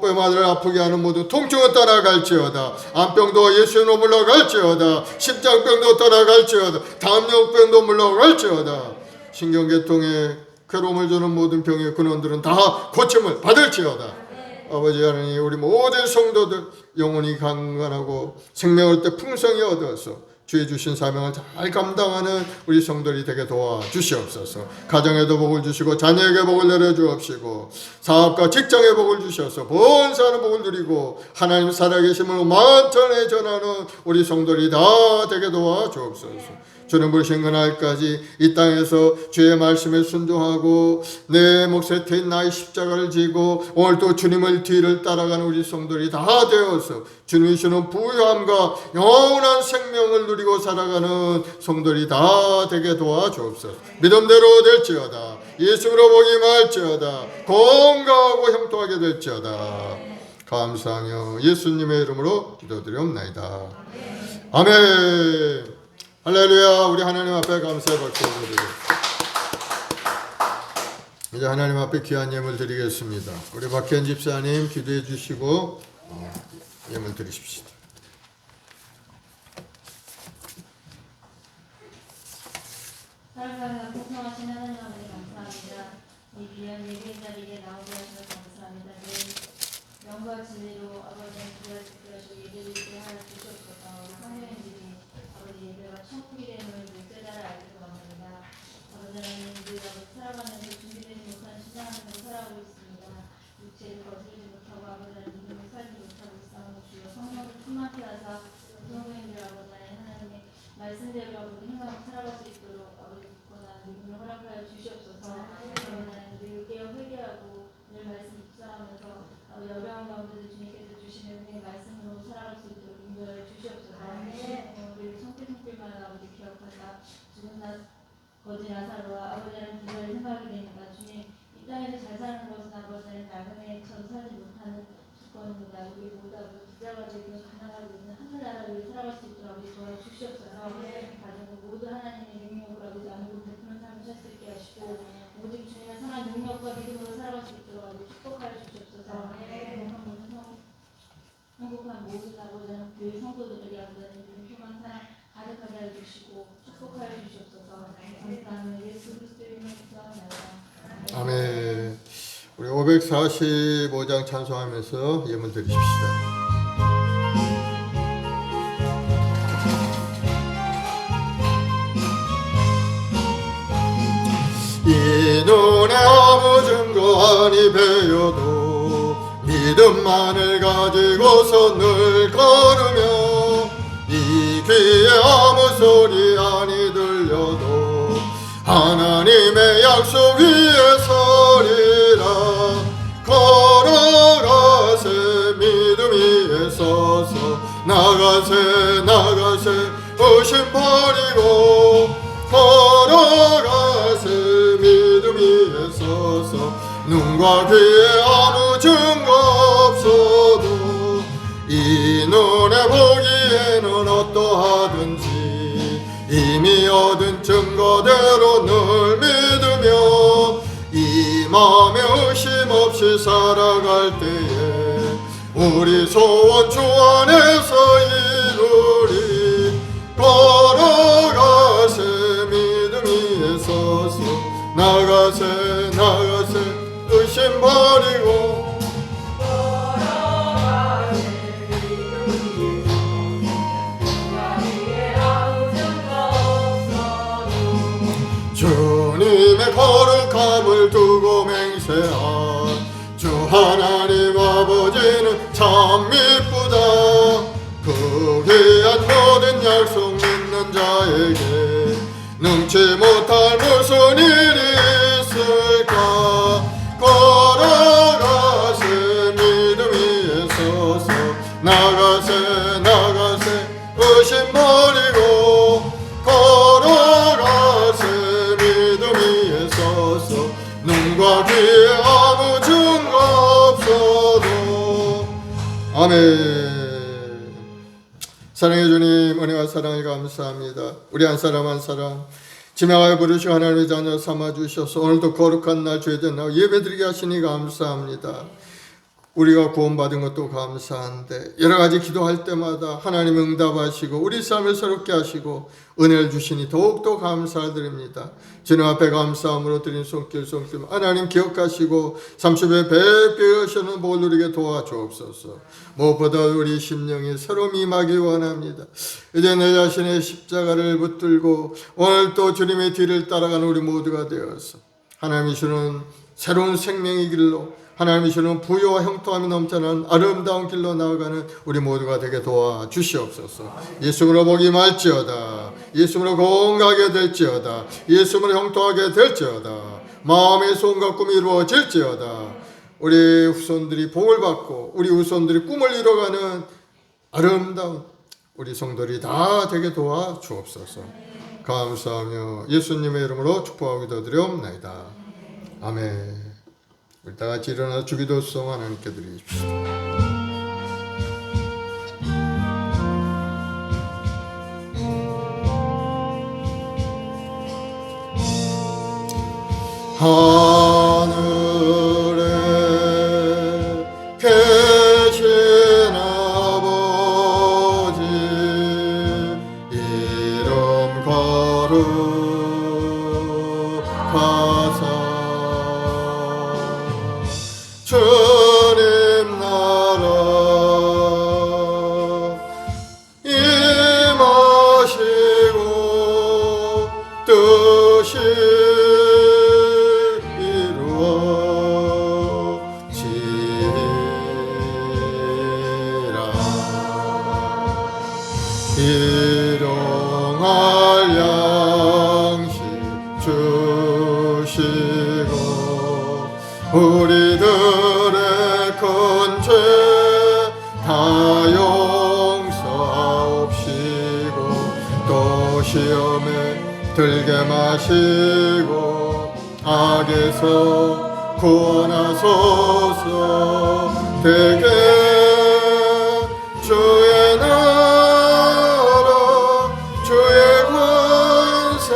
뼈마를 아프게 하는 모든 통증은 떠나갈지어다. 암병도 예수님으로 물러갈지어다. 심장병도 떠나갈지어다. 담력병도 물러갈지어다. 신경계통에 괴로움을 주는 모든 병의 근원들은 다 고침을 받을지어다. 아버지 하나님 우리 모든 성도들 영혼이 강건하고 생명을 때 풍성히 얻어서 주의 주신 사명을 잘 감당하는 우리 성도들이 되게 도와주시옵소서. 가정에도 복을 주시고 자녀에게 복을 내려주옵시고 사업과 직장에 복을 주셔서 번사하는 복을 누리고 하나님 살아계심을 만천에 전하는 우리 성도들이 다 되게 도와주옵소서. 주님 부르신 그날까지 이 땅에서 주의 말씀에 순종하고 내 몫에 태인 나의 십자가를 지고 오늘도 주님을 뒤를 따라가는 우리 성도들이 다 되어서 주님이 주는 부유함과 영원한 생명을 누리고 살아가는 성도들이 다 되게 도와주옵소서. 믿음대로 될지어다. 예수로 복이 말지어다. 건강하고 형통하게 될지어다. 감사하며 예수님의 이름으로 기도드리옵나이다. 아멘. 할렐루야. 우리 하나님 앞에 감사의 박수 드리고 이제 하나님 앞에 귀한 예물 드리겠습니다. 우리 박현 집사님 기도해 주시고 예물 드리십시다. 사랑하는 풍성하신 하나님 아버지 감사합니다. 이 귀한 예배 자리에 나오게 하셔서 감사합니다. 늘 영과 진리로 아버지의 귀한 특별히 예배를 드리게 하여 주시옵소서. 우리 성령님들이 아버지 예배가 천국이 됨을 늘 깨달아 알기를 원합니다. 아버지 하나님 늘 살아가면서 준비되지 못한 신앙으로 살아가고 있습니다. 육체를 거스르지 못하고 아버지 하나님 믿음을 살지 못하고 있사오니 주여 성령을 충만케 하사 성령님들 아버지 하나님의 말씀대로 아버지 행하고 살아갈 수 있도록 아버지 굳건한 믿음을 허락하여 주시옵소서. 아버지 늘 깨어 회개하고 늘 말씀 묵상하면서 아버지 어려운 가운데도 주님께서 주시는 은혜의 말씀으로 살아갈 수 있도록 인도하여 주시옵소서. 우리 성필만 아버지 기억하사 죽은 거지 나사로와 아버지 하나님 기도를 생각하게 됩니다. 주님 이 땅에서 잘 사는 것은 아버지 하나님 나그네처럼 살지 못하는 주권입니다. 우리 모두 아버지 부자가 되기는 가난하고 있는 하늘나라를 살아갈 수 있도록 아버지 도와주시옵소서. 가정은 모두 하나님의 능력으로 아버지 아무도 베푸는 삶을 살 수 있게 하시고 오직 주님의 선한 능력과 믿음으로 살아갈 수 있도록 아버지 축복하여 주시옵소서. 행복한 모든 아버지 하나님 교회 성도들에게 아버지 하나님 평안 사랑 가득하게 하여 주시고 축복하여 주시옵소서. 감사하며 예수 그리스도의 이름으로 기도합니다. 아멘. 우리 545장 찬송하면서 예물 드리십시다. 이 눈에 아무 증거 아니 배여도 믿음만을 가지고서 늘 걸으며 이 귀에 아무 소리 아니 들려도 하나님의 약속 위에 서리라. 걸어가세 믿음 위에 서서 나가세 나가세 의심 버리고 걸어가세 믿음 위에 서서 눈과 귀에 아무 증거 없어도 이 눈에 보기에는 어떠하든지 이미 얻은 증거대로 늘 믿으며 이 마음에 의심 없이 살아갈 때에 우리 소원 주 안에서 이루리. 걸어가세 믿음 위에 서서 나가세 나가세 의심 버리고 주님의 거룩함을 두고 맹세한 주 하나님 아버지는 참 미쁘다. 그 귀한 모든 약속 믿는 자에게 능치 못할 무슨 일이 있을까. 걸어가세 믿음 위에 서서 나가세 나가세 의심 버리고 걸어가세 믿음 위에 서서 눈과 귀에 아무 증거 없어도. 아멘. 사랑해 주님, 은혜와 사랑을 감사합니다. 우리 한 사람 한 사람 지명하여 부르시고 하나님의 자녀 삼아주셔서 오늘도 거룩한 날 죄된 날 예배드리게 하시니 감사합니다. 우리가 구원받은 것도 감사한데 여러 가지 기도할 때마다 하나님 응답하시고 우리 삶을 새롭게 하시고 은혜를 주시니 더욱더 감사드립니다. 주님 앞에 감사함으로 드린 손길 하나님 기억하시고 30배 배에 하시는 복 누리게 도와주옵소서. 무엇보다 우리 심령이 새로움이 임하기 원합니다. 이제 내 자신의 십자가를 붙들고 오늘 또 주님의 뒤를 따라가는 우리 모두가 되어서 하나님이 주는 새로운 생명의 길로 하나님이 주는 부요와 형통함이 넘쳐나는 아름다운 길로 나아가는 우리 모두가 되게 도와주시옵소서. 예수님으로 복이 말지어다. 예수님으로 건강하게 될지어다. 예수님으로 형통하게 될지어다. 마음의 소원과 꿈이 이루어질지어다. 우리 후손들이 복을 받고 우리 후손들이 꿈을 이뤄가는 아름다운 우리 성도들이 다 되게 도와주옵소서. 감사하며 예수님의 이름으로 축복하고 기도드리옵나이다. 아멘. 우리 다 같이 일어나 주기도송 하나님께 드리십시오. 하나님 주님 나라 임하시고 뜻이 이루어지라. 일용할 양식 주시고 우리들의 큰 죄 다 용서하옵시고 또 시험에 들게 마시고 악에서 구원하소서. 대개 주의 나라 주의 권세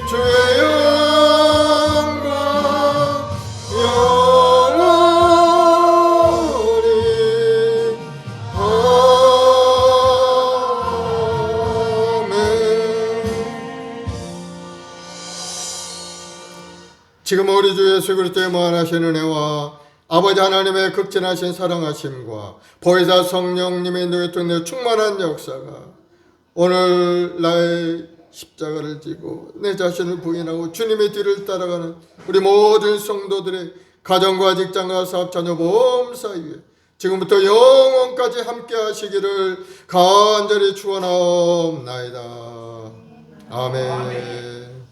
주의 영광 영원히 아멘. 지금 우리 주 예수 그리스도의 무한하신 은혜와 아버지 하나님의 극진하신 사랑하심과 보혜사 성령님의 능력의 충만한 역사가 오늘 나의 십자가를 지고 내 자신을 부인하고 주님의 뒤를 따라가는 우리 모든 성도들의 가정과 직장과 사업 자녀 모험 사이에 지금부터 영원까지 함께 하시기를 간절히 축원하옵나이다. 아멘.